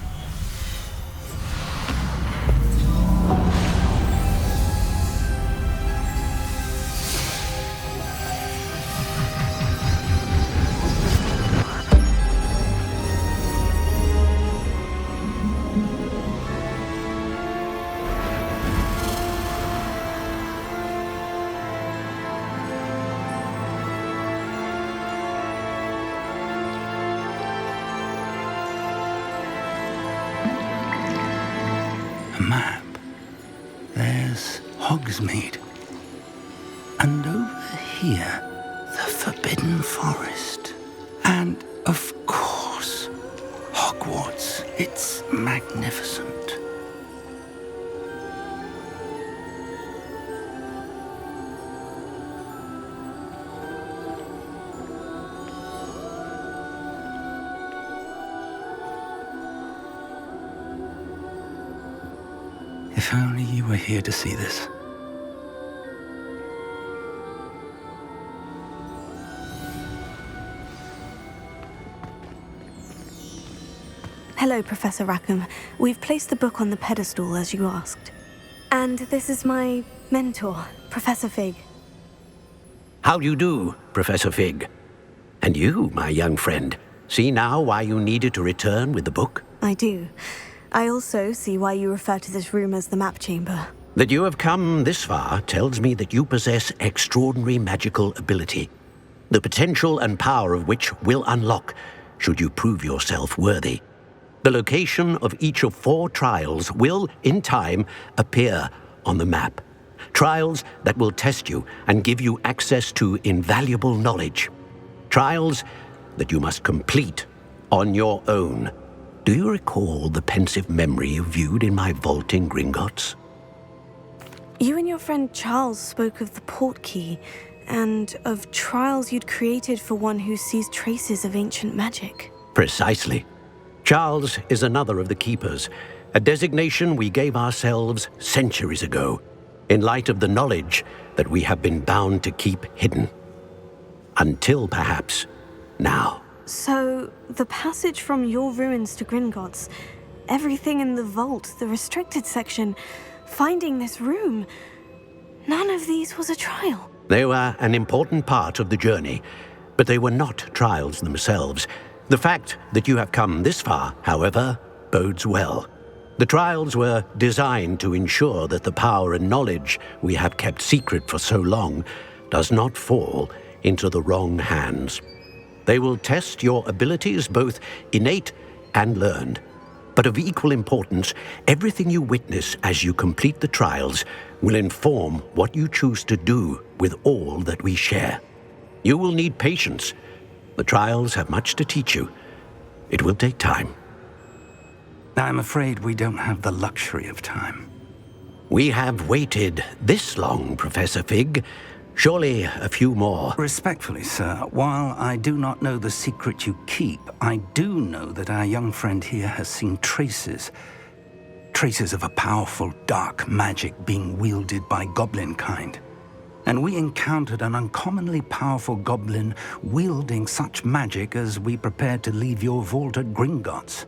A map. There's Hogsmeade. And over here, the Forbidden Forest. And, of course, Hogwarts. It's magnificent. If only you were here to see this. Hello, Professor Rackham. We've placed the book on the pedestal as you asked. And this is my mentor, Professor Fig. How do you do, Professor Fig? And you, my young friend, see now why you needed to return with the book? I do. I also see why you refer to this room as the map chamber. That you have come this far tells me that you possess extraordinary magical ability, the potential and power of which will unlock should you prove yourself worthy. The location of each of 4 trials will, in time, appear on the map. Trials that will test you and give you access to invaluable knowledge. Trials that you must complete on your own. Do you recall the pensive memory you viewed in my vault in Gringotts? You and your friend Charles spoke of the portkey, and of trials you'd created for one who sees traces of ancient magic. Precisely. Charles is another of the Keepers, a designation we gave ourselves centuries ago, in light of the knowledge that we have been bound to keep hidden. Until, perhaps, now. So, the passage from your ruins to Gringotts, everything in the vault, the restricted section, finding this room, none of these was a trial. They were an important part of the journey, but they were not trials themselves. The fact that you have come this far, however, bodes well. The trials were designed to ensure that the power and knowledge we have kept secret for so long does not fall into the wrong hands. They will test your abilities, both innate and learned. But of equal importance, everything you witness as you complete the trials will inform what you choose to do with all that we share. You will need patience. The trials have much to teach you. It will take time. I'm afraid we don't have the luxury of time. We have waited this long, Professor Fig. Surely a few more. Respectfully, sir, while I do not know the secret you keep, I do know that our young friend here has seen traces of a powerful dark magic being wielded by goblin kind. And we encountered an uncommonly powerful goblin wielding such magic as we prepared to leave your vault at Gringotts.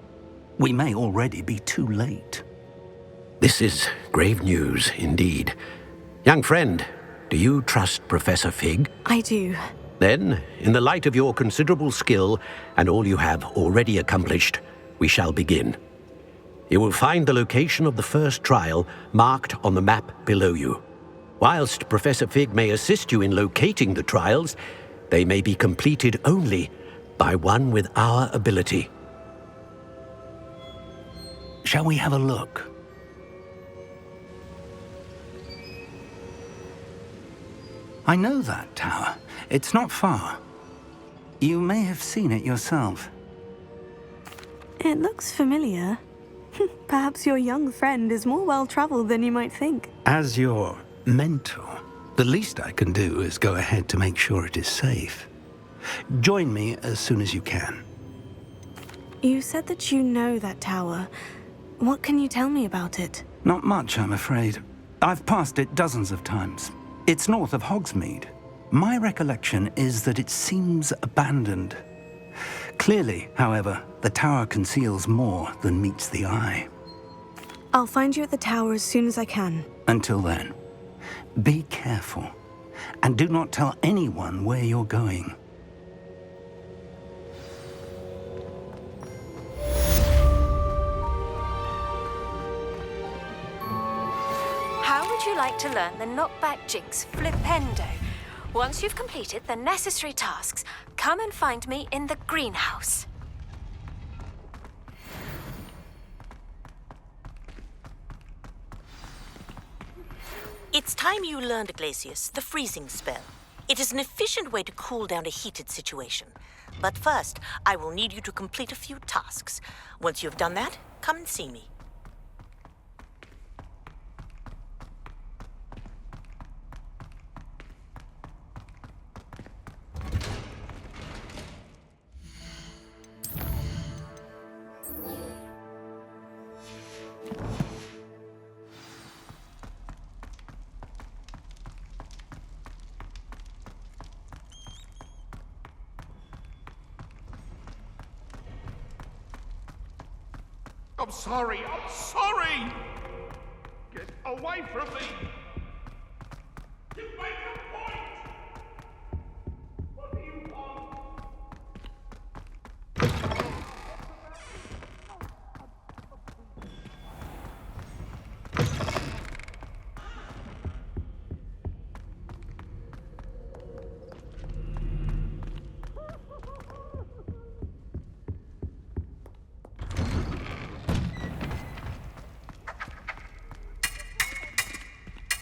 We may already be too late. This is grave news indeed. Young friend, do you trust Professor Fig? I do. Then, in the light of your considerable skill and all you have already accomplished, we shall begin. You will find the location of the first trial marked on the map below you. Whilst Professor Fig may assist you in locating the trials, they may be completed only by one with our ability. Shall we have a look? I know that tower. It's not far. You may have seen it yourself. It looks familiar. Perhaps your young friend is more well-traveled than you might think. As your mentor, the least I can do is go ahead to make sure it is safe. Join me as soon as you can. You said that you know that tower. What can you tell me about it? Not much, I'm afraid. I've passed it dozens of times. It's north of Hogsmeade. My recollection is that it seems abandoned. Clearly, however, the tower conceals more than meets the eye. I'll find you at the tower as soon as I can. Until then, be careful, and do not tell anyone where you're going. How would you like to learn the knockback jinx flipendo? Once you've completed the necessary tasks, come and find me in the greenhouse. It's time you learned, Glacius, the freezing spell. It is an efficient way to cool down a heated situation. But first, I will need you to complete a few tasks. Once you've done that, come and see me. I'm sorry, I'm sorry! Get away from me! You make a point! What do you want?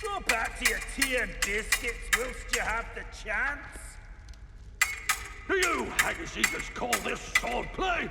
Go back to your tea and biscuits whilst you have the chance. Do you haggis-eaters call this swordplay?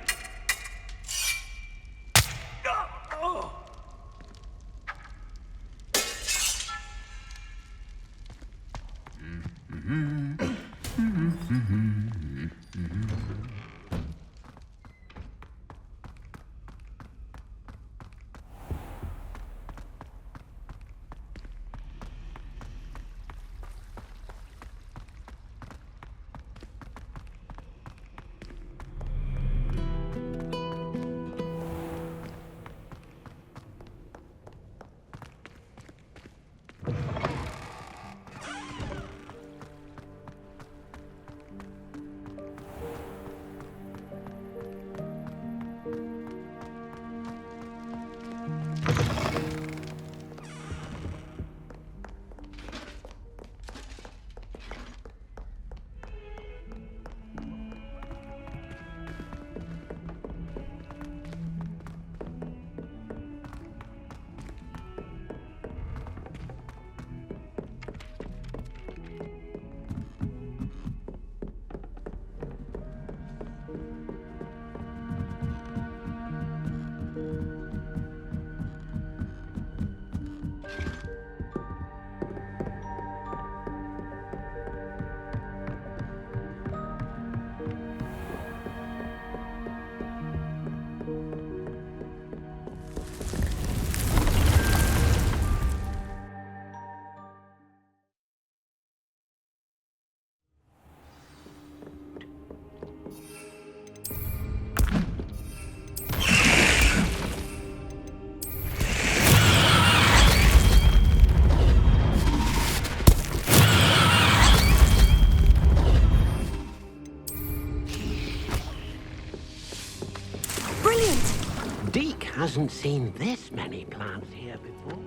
Deke hasn't seen this many plants here before.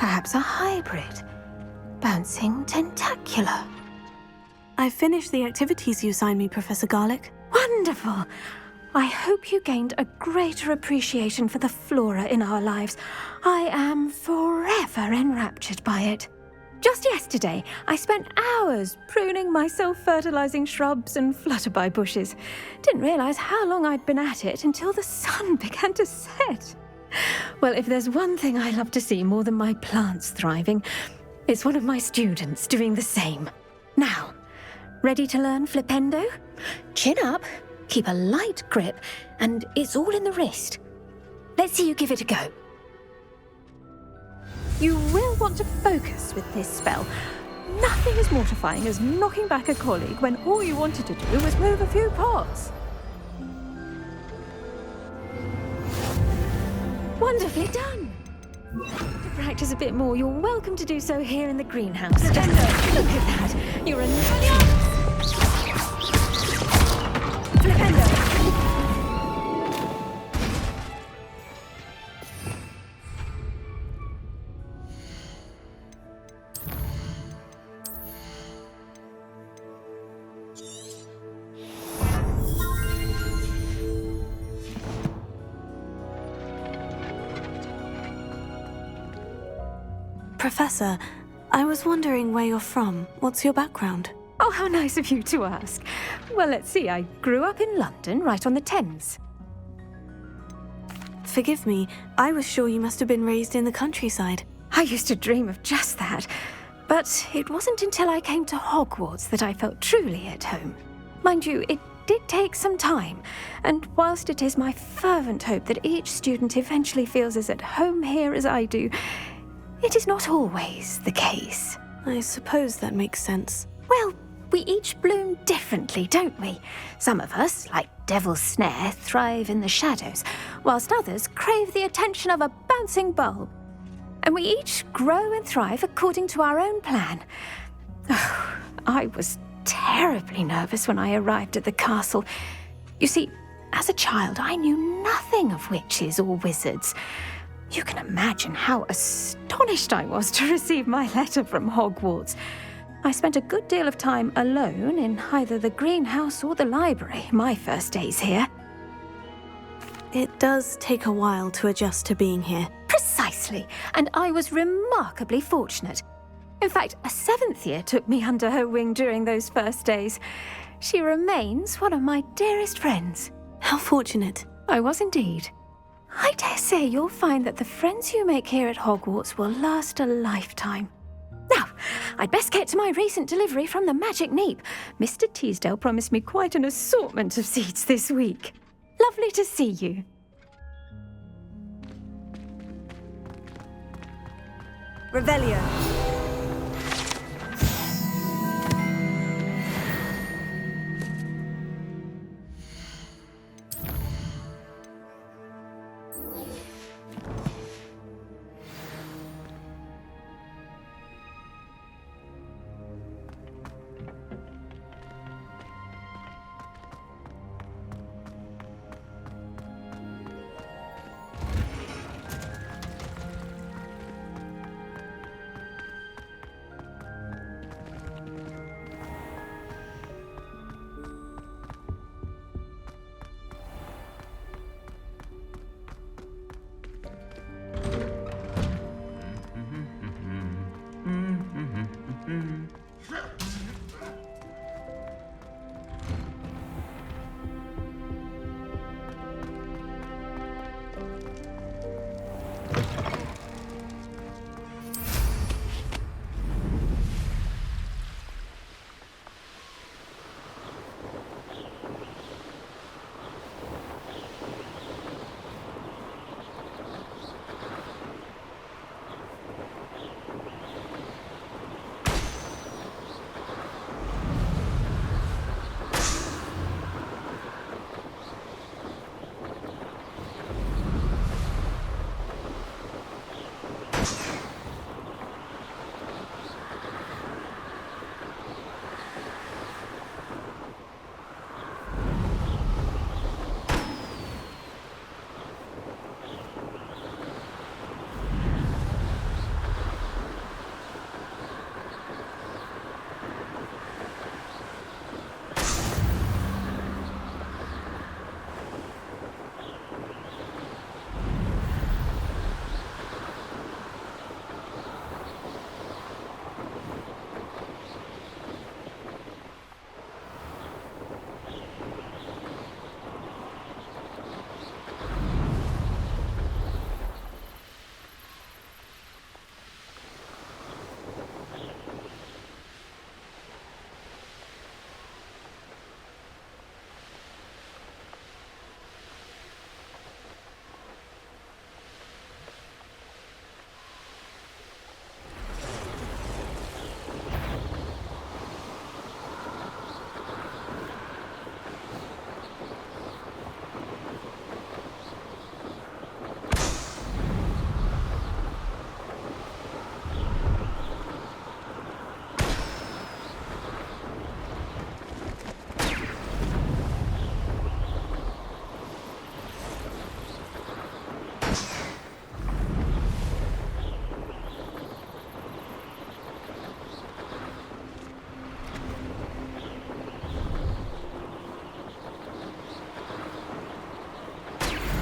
Perhaps a hybrid. Bouncing tentacular. I finished the activities you assigned me, Professor Garlick. Wonderful! I hope you gained a greater appreciation for the flora in our lives. I am forever enraptured by it. Just yesterday, I spent hours pruning my self-fertilizing shrubs and flutterby bushes. Didn't realize how long I'd been at it until the sun began to set. Well, if there's one thing I love to see more than my plants thriving, it's one of my students doing the same. Now, ready to learn flipendo? Chin up, keep a light grip, and it's all in the wrist. Let's see you give it a go. You will want to focus with this spell. Nothing as mortifying as knocking back a colleague when all you wanted to do was move a few pots. Wonderfully done. To practice a bit more, you're welcome to do so here in the greenhouse. Just look at that. You're a Flipendo. Professor, I was wondering where you're from. What's your background? Oh, how nice of you to ask. Well, let's see. I grew up in London, right on the Thames. Forgive me, I was sure you must have been raised in the countryside. I used to dream of just that. But it wasn't until I came to Hogwarts that I felt truly at home. Mind you, it did take some time, and whilst it is my fervent hope that each student eventually feels as at home here as I do, it is not always the case. I suppose that makes sense. Well, we each bloom differently, don't we? Some of us, like Devil's Snare, thrive in the shadows, whilst others crave the attention of a bouncing bulb. And we each grow and thrive according to our own plan. Oh, I was terribly nervous when I arrived at the castle. You see, as a child, I knew nothing of witches or wizards. You can imagine how astonished I was to receive my letter from Hogwarts. I spent a good deal of time alone in either the greenhouse or the library my first days here. It does take a while to adjust to being here. Precisely, and I was remarkably fortunate. In fact, a 7th year took me under her wing during those first days. She remains one of my dearest friends. How fortunate. I was indeed. I dare say you'll find that the friends you make here at Hogwarts will last a lifetime. Now, I'd best get to my recent delivery from the Magic Neep. Mr. Teasdale promised me quite an assortment of seeds this week. Lovely to see you. Revelio.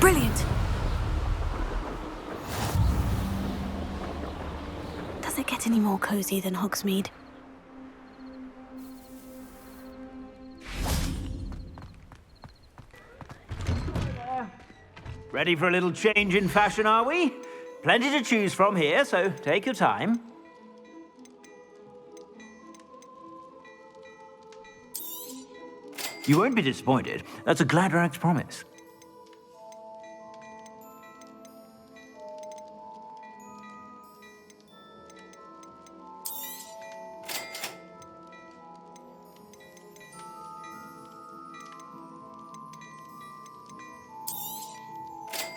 Brilliant! Does it get any more cozy than Hogsmeade? Ready for a little change in fashion, are we? Plenty to choose from here, so take your time. You won't be disappointed. That's a Gladrag's promise.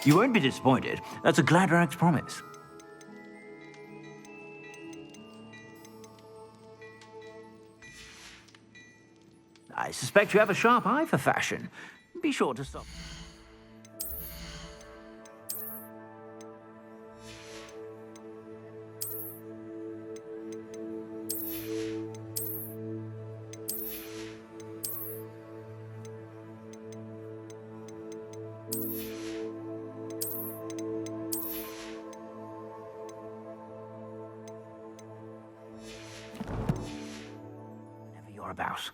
You won't be disappointed. That's a Gladrag's promise. I suspect you have a sharp eye for fashion. Be sure to stop. Whenever you're about.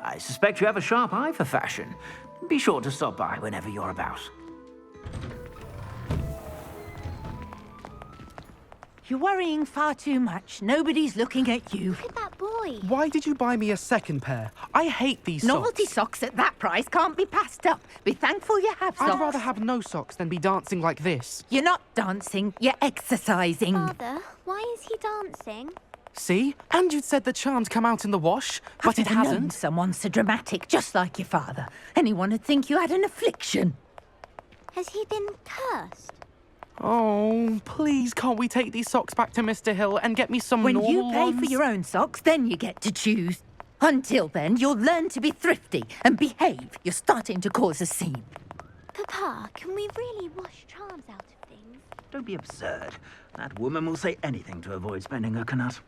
I suspect you have a sharp eye for fashion. Be sure to stop by whenever you're about. You're worrying far too much. Nobody's looking at you. Look at that boy. Why did you buy me a second pair? I hate these Novelty socks. socks at that price can't be passed up. Be thankful you have socks. I'd rather have no socks than be dancing like this. You're not dancing, you're exercising. Father, why is he dancing? See? And you'd said the charms come out in the wash, but it I've never known hasn't. someone so dramatic, just like your father. Anyone would think you had an affliction. Has he been cursed? Oh, please, can't we take these socks back to Mr. Hill and get me some When normal you pay ones? for your own socks, then you get to choose. Until then, you'll learn to be thrifty and behave. You're starting to cause a scene. Papa, can we really wash charms out of things? Don't be absurd. That woman will say anything to avoid spending her knut.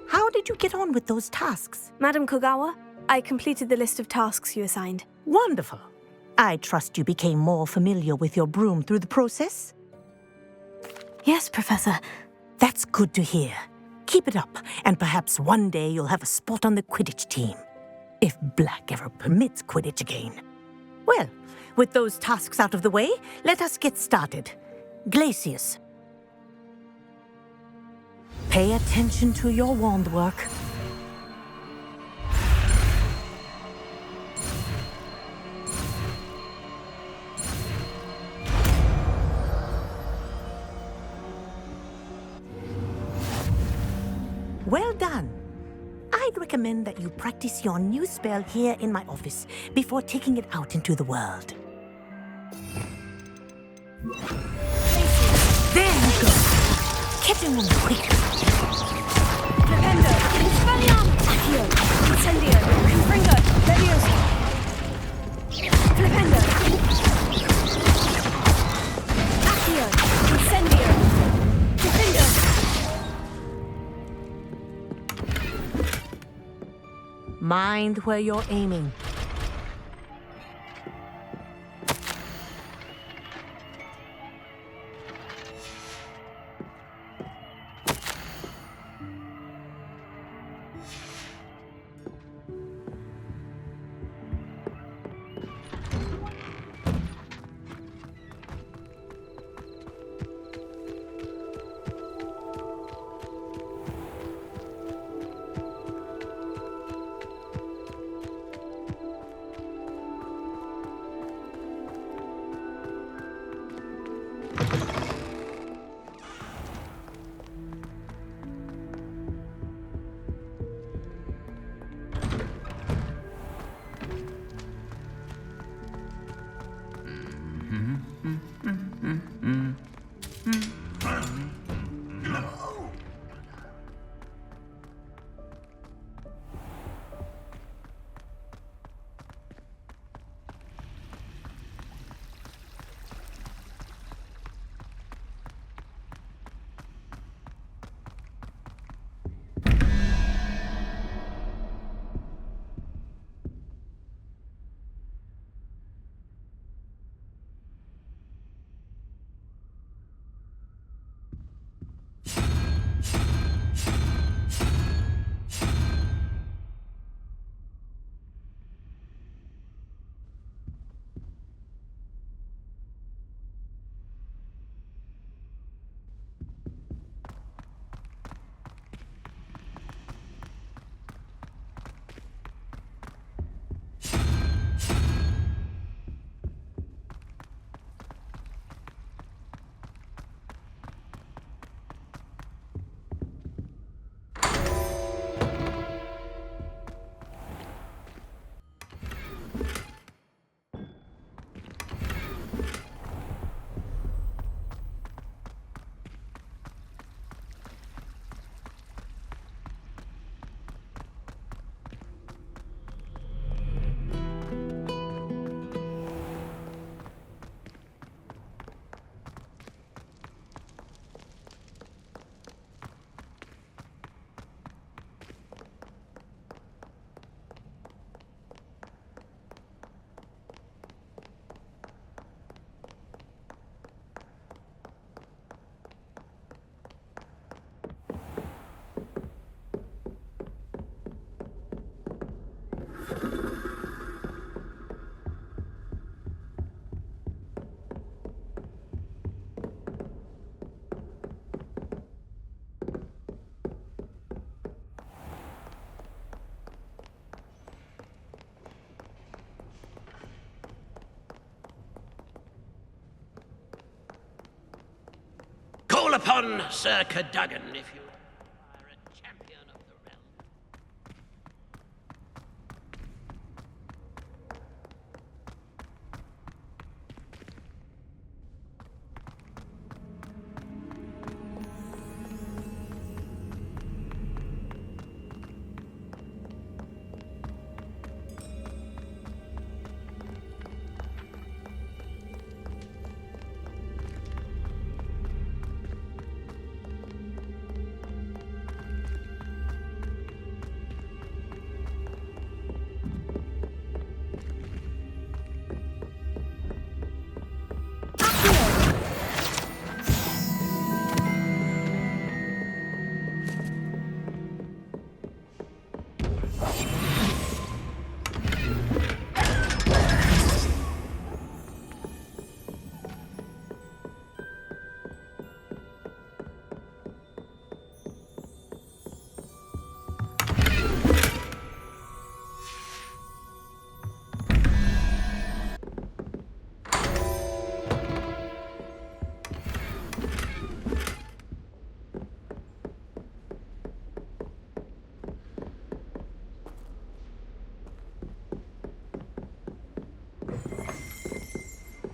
How did you get on with those tasks? Madam Kogawa, I completed the list of tasks you assigned. Wonderful. I trust you became more familiar with your broom through the process? Yes, Professor. That's good to hear. Keep it up, and perhaps one day you'll have a spot on the Quidditch team. If Black ever permits Quidditch again. Well, with those tasks out of the way, let us get started. Glacius. Pay attention to your wand work. Well done. I'd recommend that you practice your new spell here in my office before taking it out into the world. There you go. Get in one quickly. Flipendo, Expelliarmus, Accio, Incendio, Confringo, Leviosa. Flipendo. Accio, Incendio, Defendo. Mind where you're aiming. Call upon Sir Cadogan if you are a champion of the realm.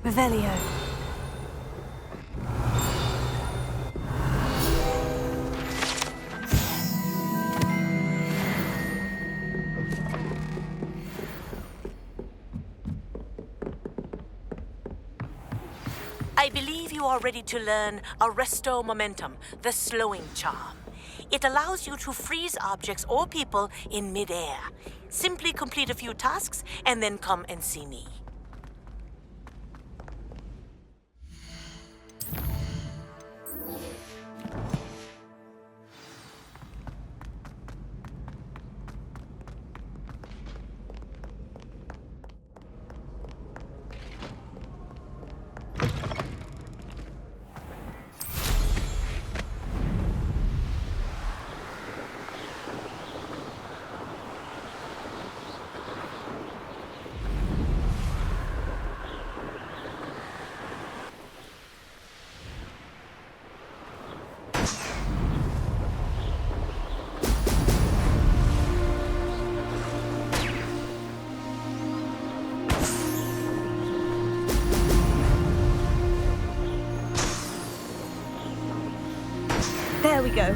Revelio. I believe you are ready to learn Arresto Momentum, the slowing charm. It allows you to freeze objects or people in midair. Simply complete a few tasks and then come and see me. There we go.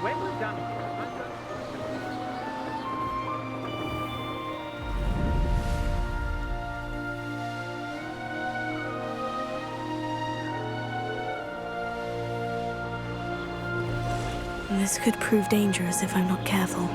When we're done here, This could prove dangerous if I'm not careful.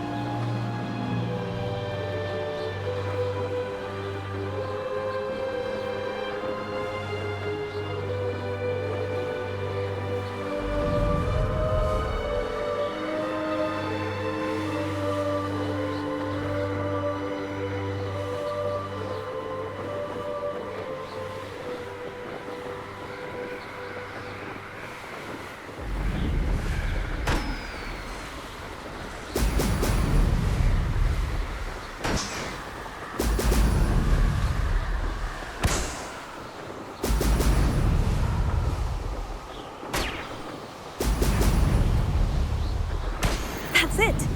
That's it!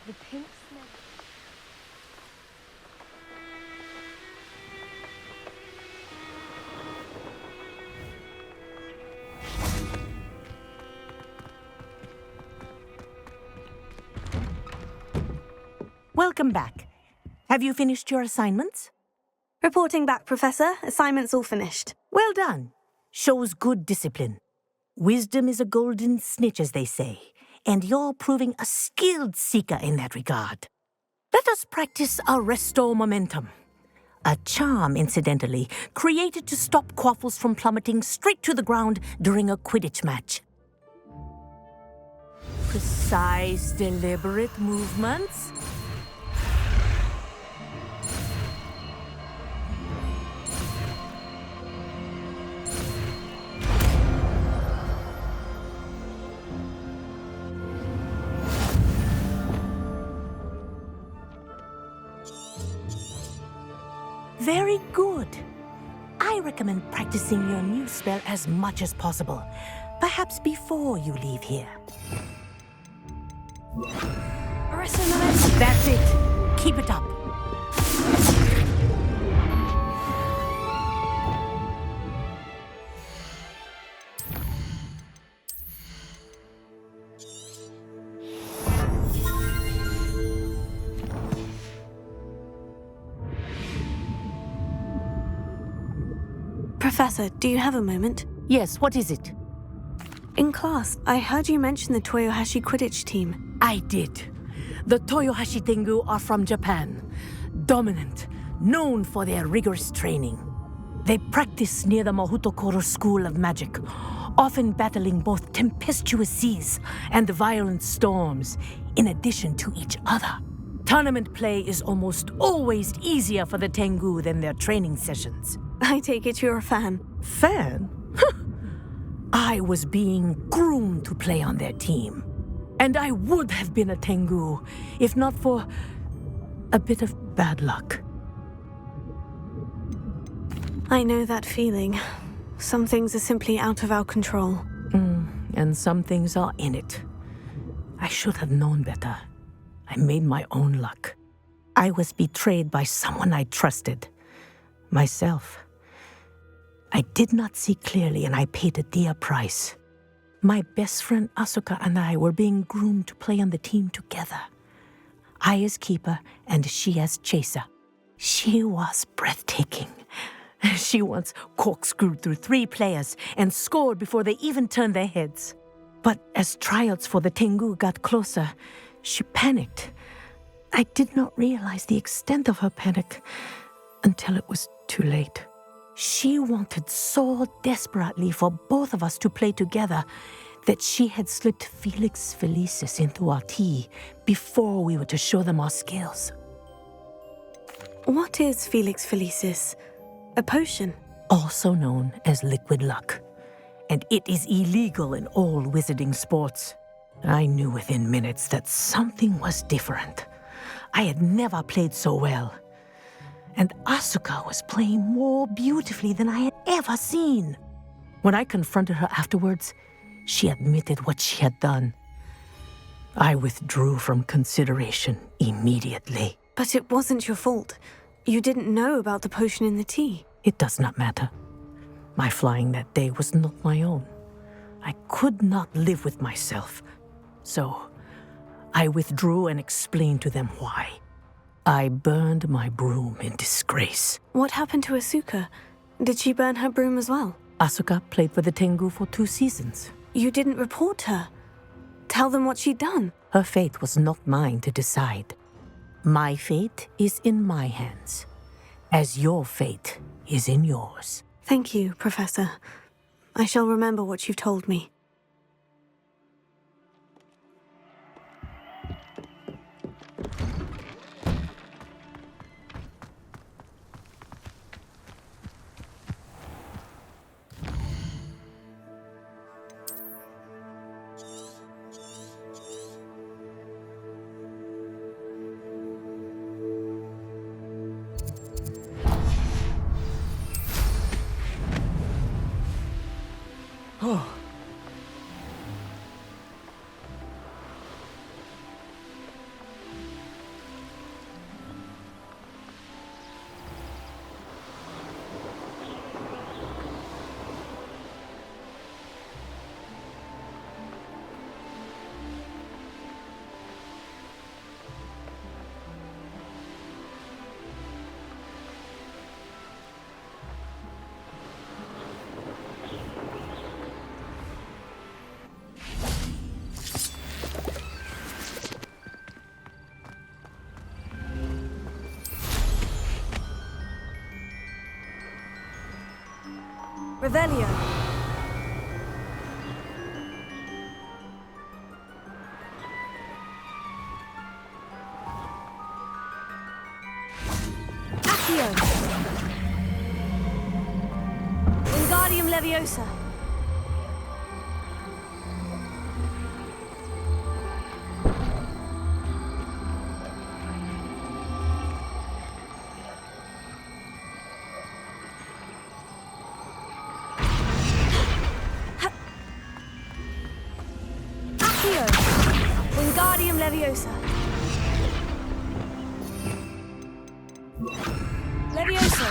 The pink snake. Welcome back. Have you finished your assignments? Reporting back, Professor. Assignment's all finished. Well done. Shows good discipline. Wisdom is a golden snitch, as they say, and you're proving a skilled seeker in that regard. Let us practice our Restore Momentum. A charm, incidentally, created to stop quaffles from plummeting straight to the ground during a Quidditch match. Precise, deliberate movements. Very good. I recommend practicing your new spell as much as possible, perhaps before you leave here. That's it. Keep it up. Professor, do you have a moment? Yes, what is it? In class, I heard you mention the Toyohashi Quidditch team. I did. The Toyohashi Tengu are from Japan. Dominant, known for their rigorous training. They practice near the Mahutokoro School of Magic, often battling both tempestuous seas and violent storms, in addition to each other. Tournament play is almost always easier for the Tengu than their training sessions. I take it you're a fan. Fan? I was being groomed to play on their team. And I would have been a Tengu, if not for a bit of bad luck. I know that feeling. Some things are simply out of our control. And some things are in it. I should have known better. I made my own luck. I was betrayed by someone I trusted. Myself. I did not see clearly, and I paid a dear price. My best friend Asuka and I were being groomed to play on the team together. I as keeper, and she as chaser. She was breathtaking. She once corkscrewed through 3 players and scored before they even turned their heads. But as tryouts for the Tengu got closer, she panicked. I did not realize the extent of her panic until it was too late. She wanted so desperately for both of us to play together that she had slipped Felix Felicis into our tea before we were to show them our skills. What is Felix Felicis? A potion? Also known as liquid luck. And it is illegal in all wizarding sports. I knew within minutes that something was different. I had never played so well. And Asuka was playing more beautifully than I had ever seen. When I confronted her afterwards, she admitted what she had done. I withdrew from consideration immediately. But it wasn't your fault. You didn't know about the potion in the tea. It does not matter. My flying that day was not my own. I could not live with myself. So, I withdrew and explained to them why. I burned my broom in disgrace. What happened to Asuka? Did she burn her broom as well? Asuka played for the Tengu for 2 seasons. You didn't report her. Tell them what she'd done. Her fate was not mine to decide. My fate is in my hands, as your fate is in yours. Thank you, Professor. I shall remember what you've told me. Oh. Revelio. Accio. Wingardium Leviosa. Wingardium Leviosa. Leviosa.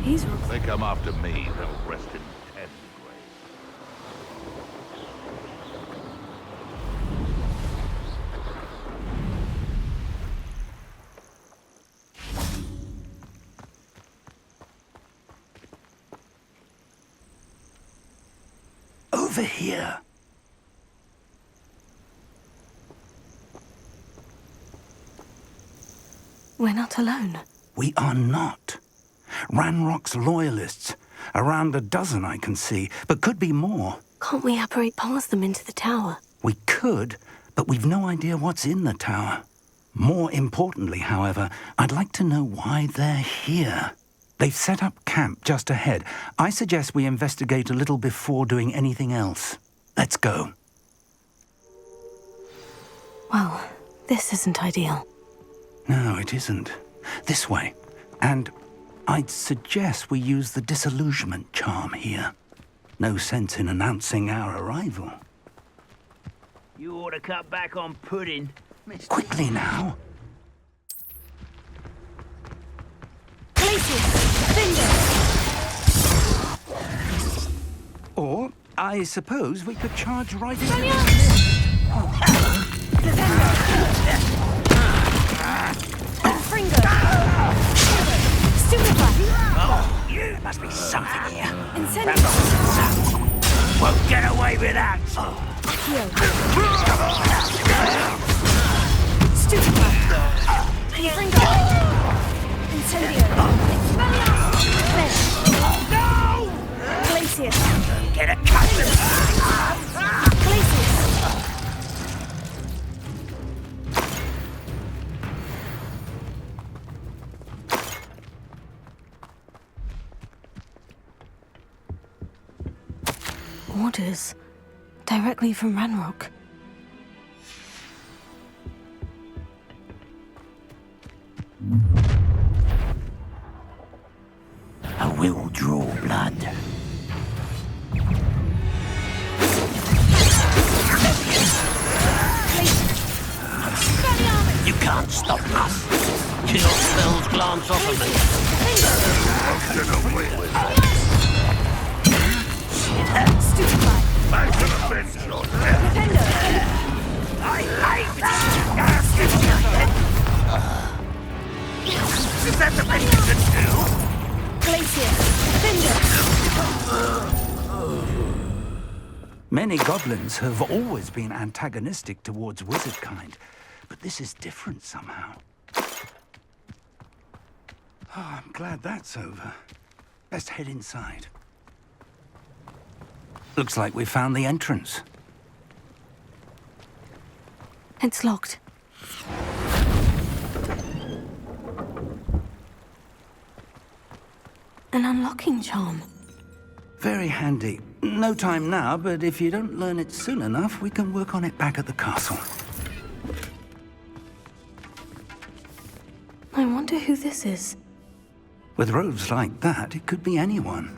He's... If they come after me, they'll rest in tender grace. Over here. We're not alone. We are not. Ranrock's loyalists. Around a dozen I can see, but could be more. Can't we apparate past them into the tower? We could, but we've no idea what's in the tower. More importantly, however, I'd like to know why they're here. They've set up camp just ahead. I suggest we investigate a little before doing anything else. Let's go. Well, this isn't ideal. No, it isn't. This way. And I'd suggest we use the disillusionment charm here. No sense in announcing our arrival. You ought to cut back on pudding. Quickly now. Or, I suppose we could charge right into the Oh, you must be something here. Won't get away with that. Get a Orders. Directly from Ranrock. I will draw blood. You can't stop us. Kill spells glance off of me. Back to the bench, Lord. I hate Is that the best you can do? Many goblins have always been antagonistic towards wizard kind, but this is different somehow. Oh, I'm glad that's over. Let's head inside. Looks like we found the entrance. It's locked. An unlocking charm. Very handy. No time now, but if you don't learn it soon enough, we can work on it back at the castle. I wonder who this is. With robes like that, it could be anyone.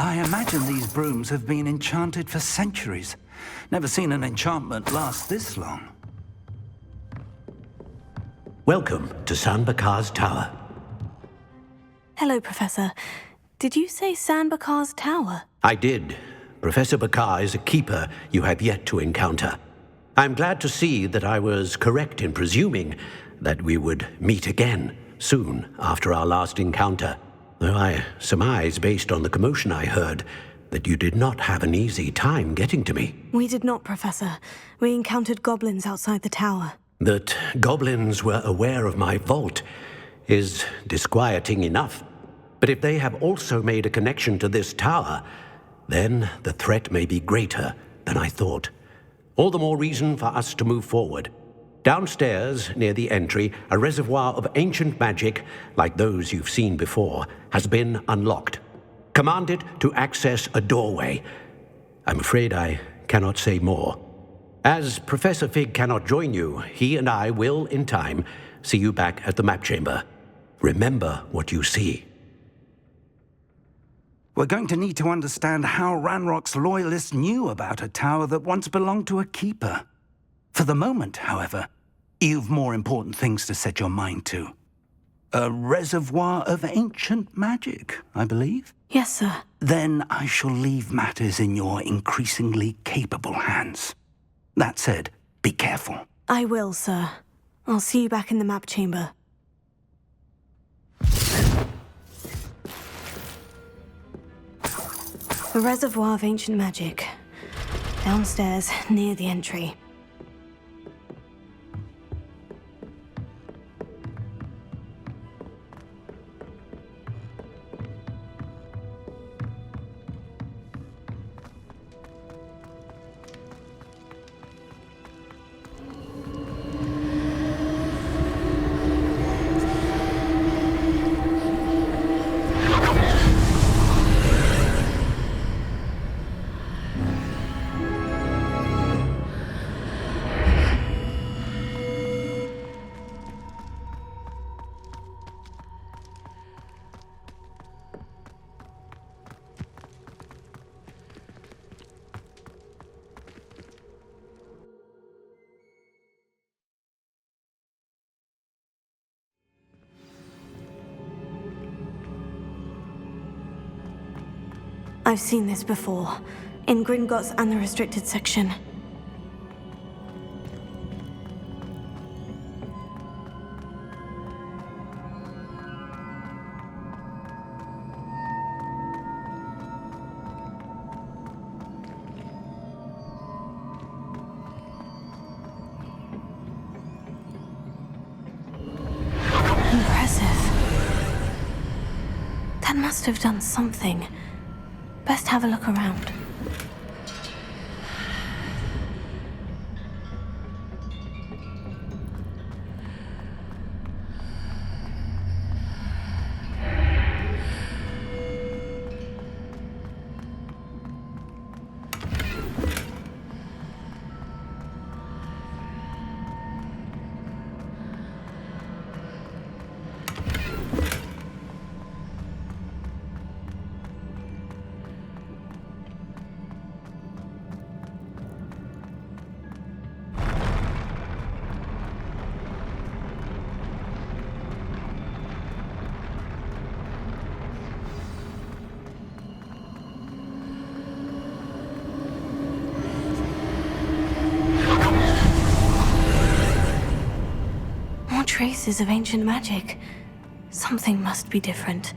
I imagine these brooms have been enchanted for centuries. Never seen an enchantment last this long. Welcome to San Bakar's Tower. Hello, Professor. Did you say San Bakar's Tower? I did. Professor Bakar is a keeper you have yet to encounter. I'm glad to see that I was correct in presuming that we would meet again soon after our last encounter. Though I surmise, based on the commotion I heard, that you did not have an easy time getting to me. We did not, Professor. We encountered goblins outside the tower. That goblins were aware of my vault is disquieting enough. But if they have also made a connection to this tower, then the threat may be greater than I thought. All the more reason for us to move forward. Downstairs, near the entry, a reservoir of ancient magic, like those you've seen before, has been unlocked. Command it to access a doorway. I'm afraid I cannot say more. As Professor Fig cannot join you, he and I will, in time, see you back at the map chamber. Remember what you see. We're going to need to understand how Ranrock's loyalists knew about a tower that once belonged to a keeper. For the moment, however, you've more important things to set your mind to. A reservoir of ancient magic, I believe? Yes, sir. Then I shall leave matters in your increasingly capable hands. That said, be careful. I will, sir. I'll see you back in the map chamber. The reservoir of ancient magic. Downstairs, near the entry. I've seen this before, in Gringotts and the restricted section. Impressive. That must have done something. Best have a look around. Traces of ancient magic. Something must be different.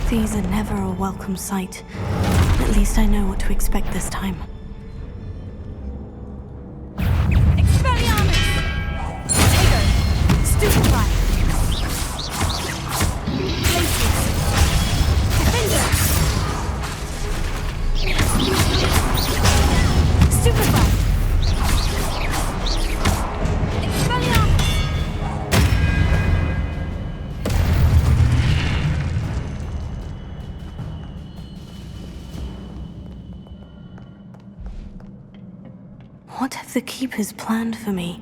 These are never a welcome sight. At least I know what to expect this time. What have the Keepers planned for me?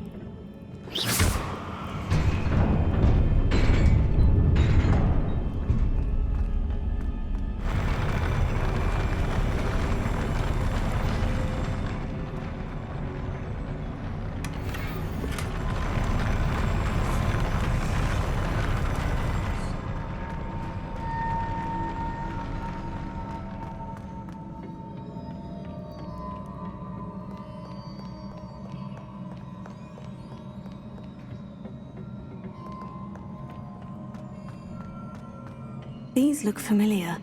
These look familiar.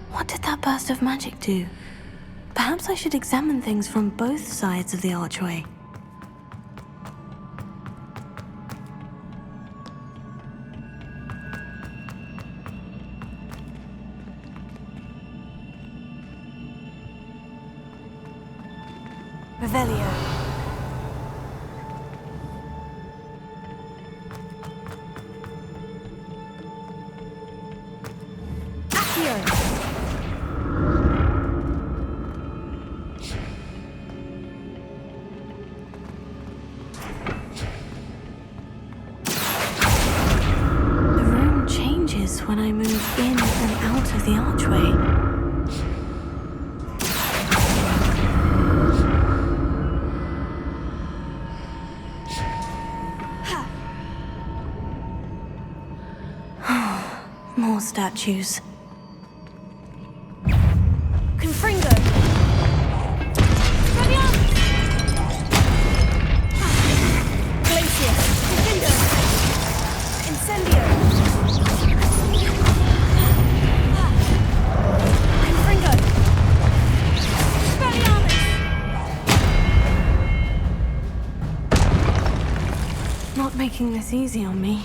What did that burst of magic do? Perhaps I should examine things from both sides of the archway. Revelio. When I move in and out of the archway. More statues. Confringo! Glacier! Confringo! Incendio! Not making this easy on me.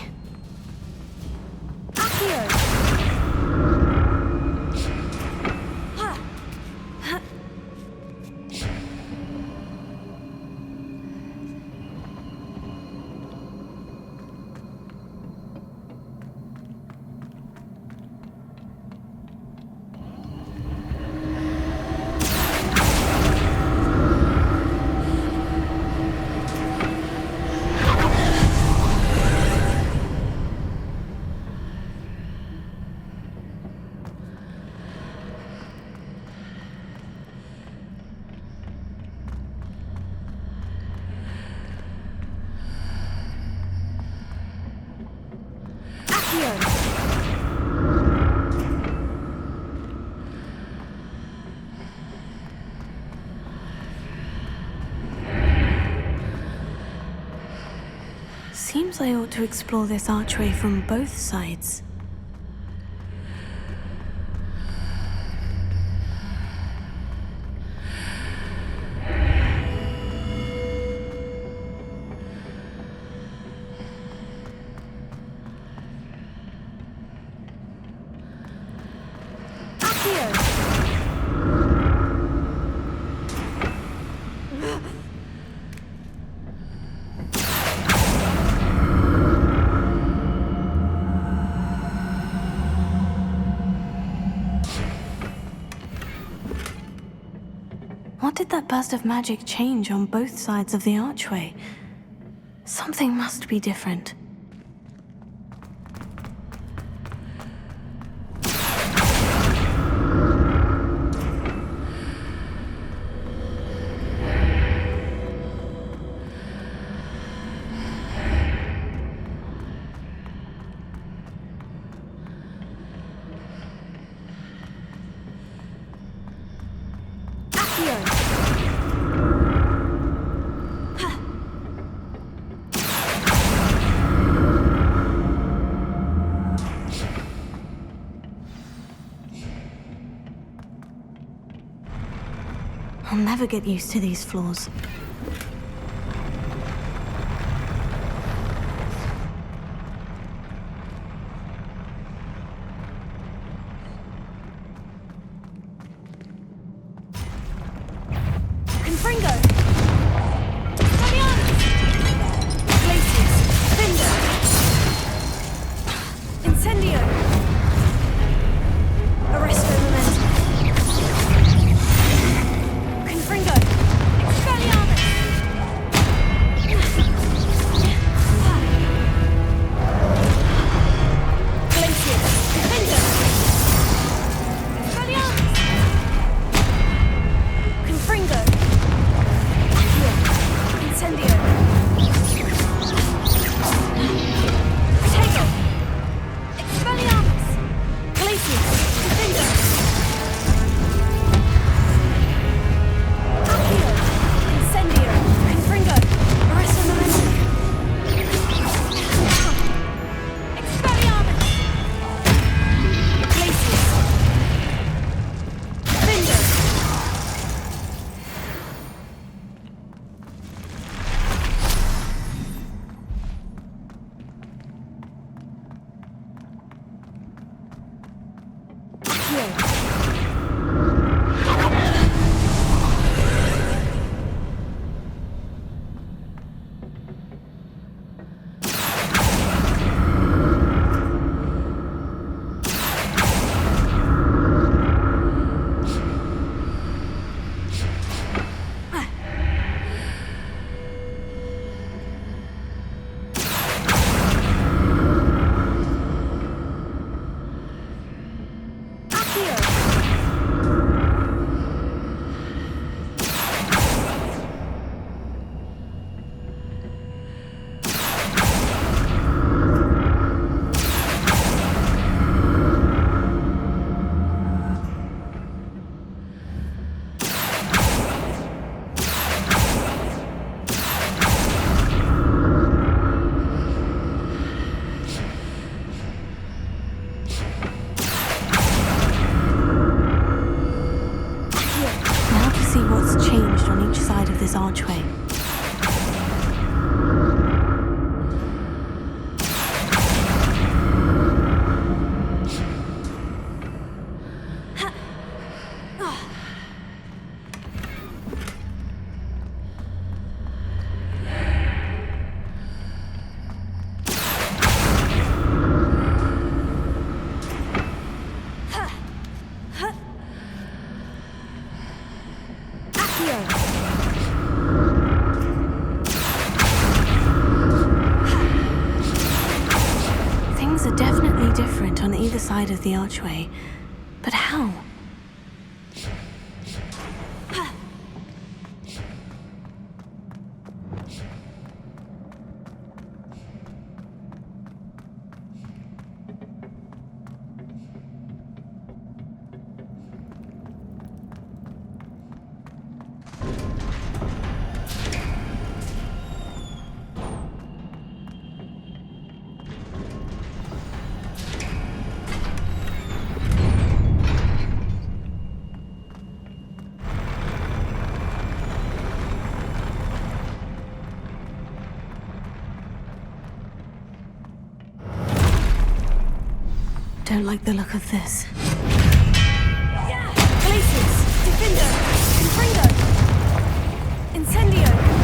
Seems I ought to explore this archway from both sides. What did that burst of magic change on both sides of the archway? Something must be different. I'll never get used to these floors. Confringo! Glacius! Finder! Incendio! Arresto momentum! see what's changed on each side of this archway. Things are definitely different on either side of the archway. But how? Don't like the look of this. Glacius! Defendo! Confringo! Incendio!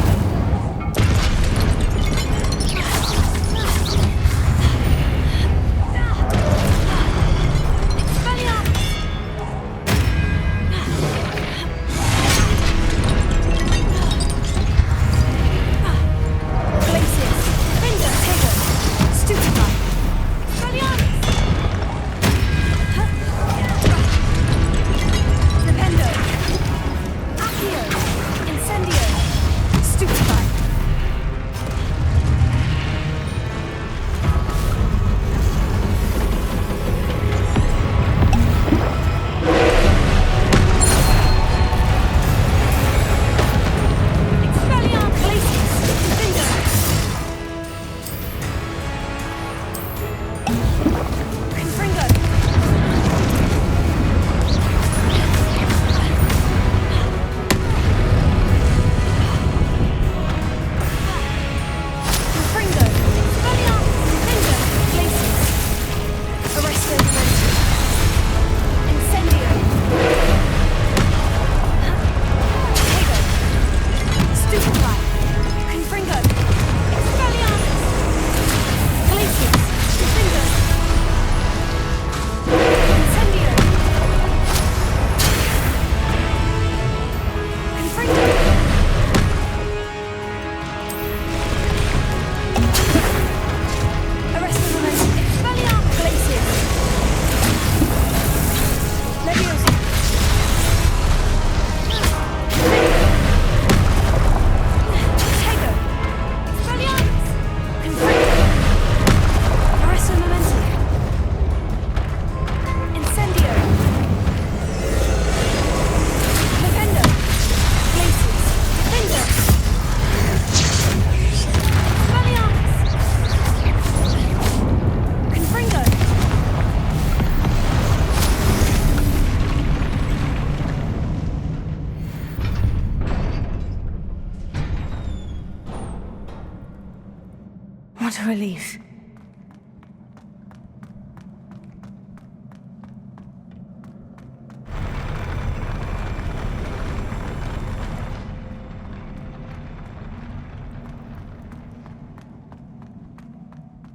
What a relief.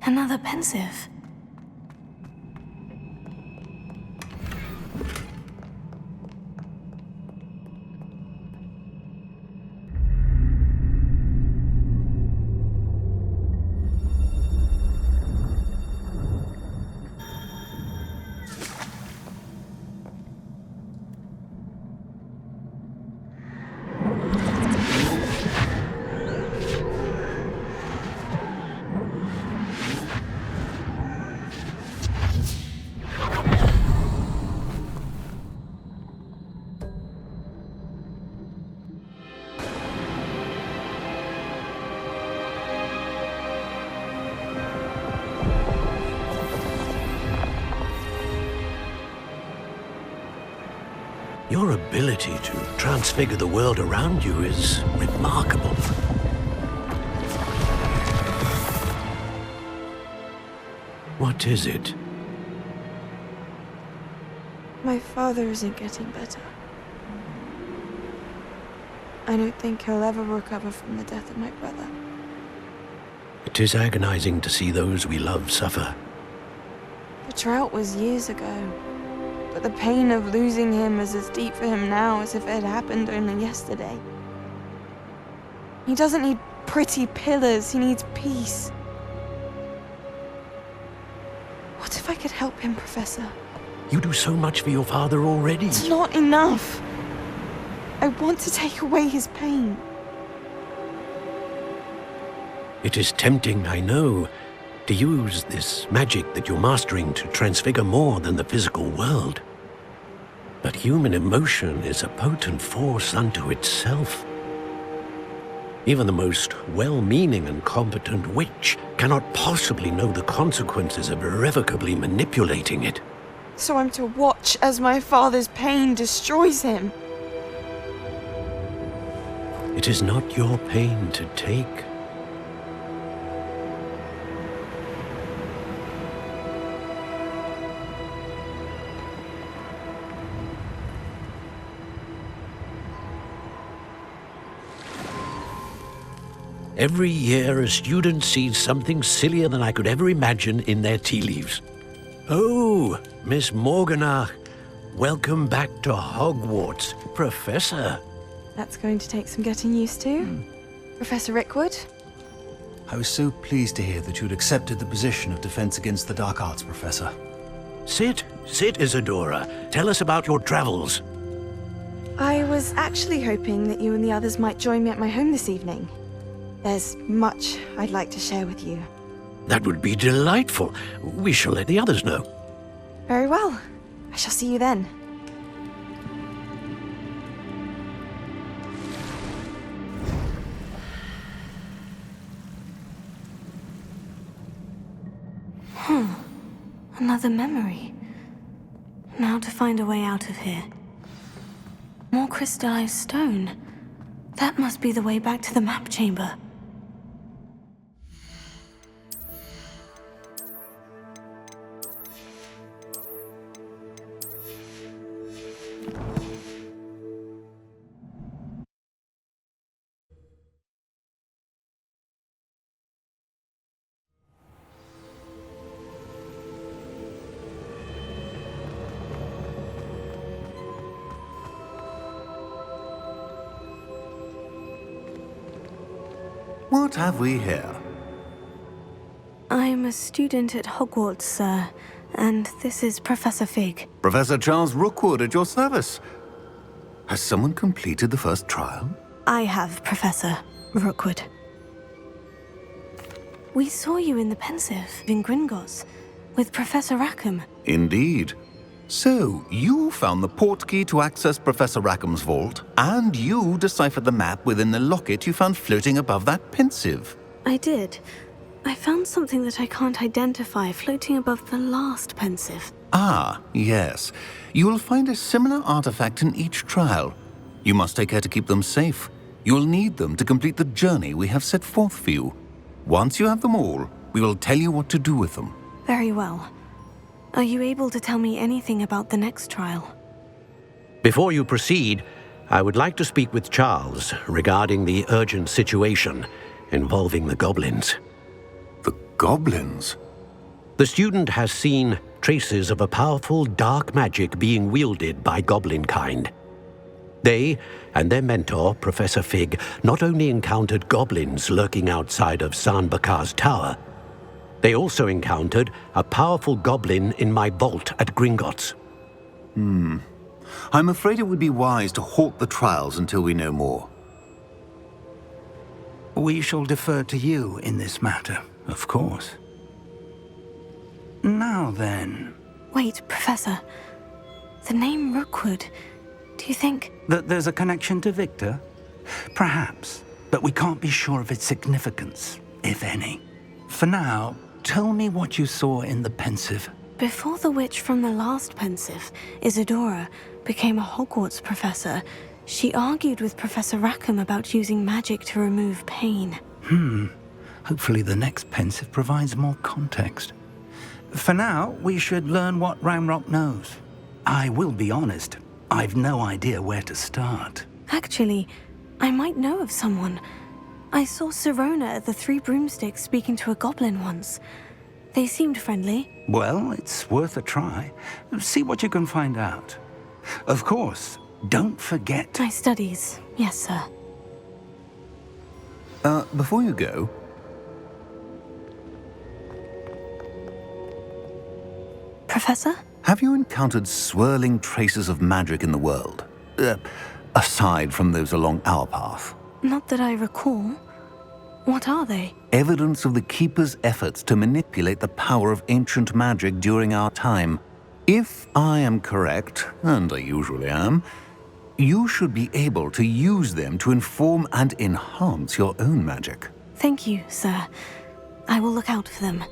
Another pensive. Your ability to transfigure the world around you is remarkable. What is it? My father isn't getting better. I don't think he'll ever recover from the death of my brother. It is agonizing to see those we love suffer. The drought was years ago, but the pain of losing him is as deep for him now as if it had happened only yesterday. He doesn't need pretty pillars, he needs peace. What if I could help him, Professor? You do so much for your father already. It's not enough. I want to take away his pain. It is tempting, I know, to use this magic that you're mastering to transfigure more than the physical world. But human emotion is a potent force unto itself. Even the most well-meaning and competent witch cannot possibly know the consequences of irrevocably manipulating it. So I'm to watch as my father's pain destroys him. It is not your pain to take. Every year, a student sees something sillier than I could ever imagine in their tea leaves. Oh, Miss Morganach, welcome back to Hogwarts, Professor. That's going to take some getting used to. Professor Rickwood? I was so pleased to hear that you'd accepted the position of Defense Against the Dark Arts, Professor. Sit, Isadora. Tell us about your travels. I was actually hoping that you and the others might join me at my home this evening. There's much I'd like to share with you. That would be delightful. We shall let the others know. Very well. I shall see you then. Another memory. Now to find a way out of here. More crystallized stone. That must be the way back to the map chamber. What have we here? I'm a student at Hogwarts, sir, and this is Professor Fig. Professor Charles Rookwood at your service. Has someone completed the first trial? I have, Professor Rookwood. We saw you in the Pensive in Gringotts with Professor Rackham. Indeed. So, you found the portkey to access Professor Rackham's vault, and you deciphered the map within the locket you found floating above that Pensive. I did. I found something that I can't identify floating above the last Pensive. Ah, yes. You will find a similar artifact in each trial. You must take care to keep them safe. You will need them to complete the journey we have set forth for you. Once you have them all, we will tell you what to do with them. Very well. Are you able to tell me anything about the next trial? Before you proceed, I would like to speak with Charles regarding the urgent situation involving the goblins. The goblins? The student has seen traces of a powerful dark magic being wielded by goblin kind. They and their mentor, Professor Fig, not only encountered goblins lurking outside of Sanbakar's tower, they also encountered a powerful goblin in my vault at Gringotts. I'm afraid it would be wise to halt the trials until we know more. We shall defer to you in this matter, of course. Now then... Wait, Professor. The name Rookwood. Do you think... That there's a connection to Victor? Perhaps, but we can't be sure of its significance, if any. For now, tell me what you saw in the Pensive. Before the witch from the last Pensive, Isadora, became a Hogwarts professor, she argued with Professor Rackham about using magic to remove pain. Hopefully the next pensive provides more context. For now, we should learn what Ramrock knows. I will be honest, I've no idea where to start. Actually, I might know of someone. I saw Sirona at the Three Broomsticks speaking to a goblin once. They seemed friendly. Well, it's worth a try. See what you can find out. Of course, don't forget... My studies, yes, sir. Before you go... Professor? Have you encountered swirling traces of magic in the world? Aside from those along our path? Not that I recall. What are they? Evidence of the Keeper's efforts to manipulate the power of ancient magic during our time. If I am correct, and I usually am, you should be able to use them to inform and enhance your own magic. Thank you, sir. I will look out for them.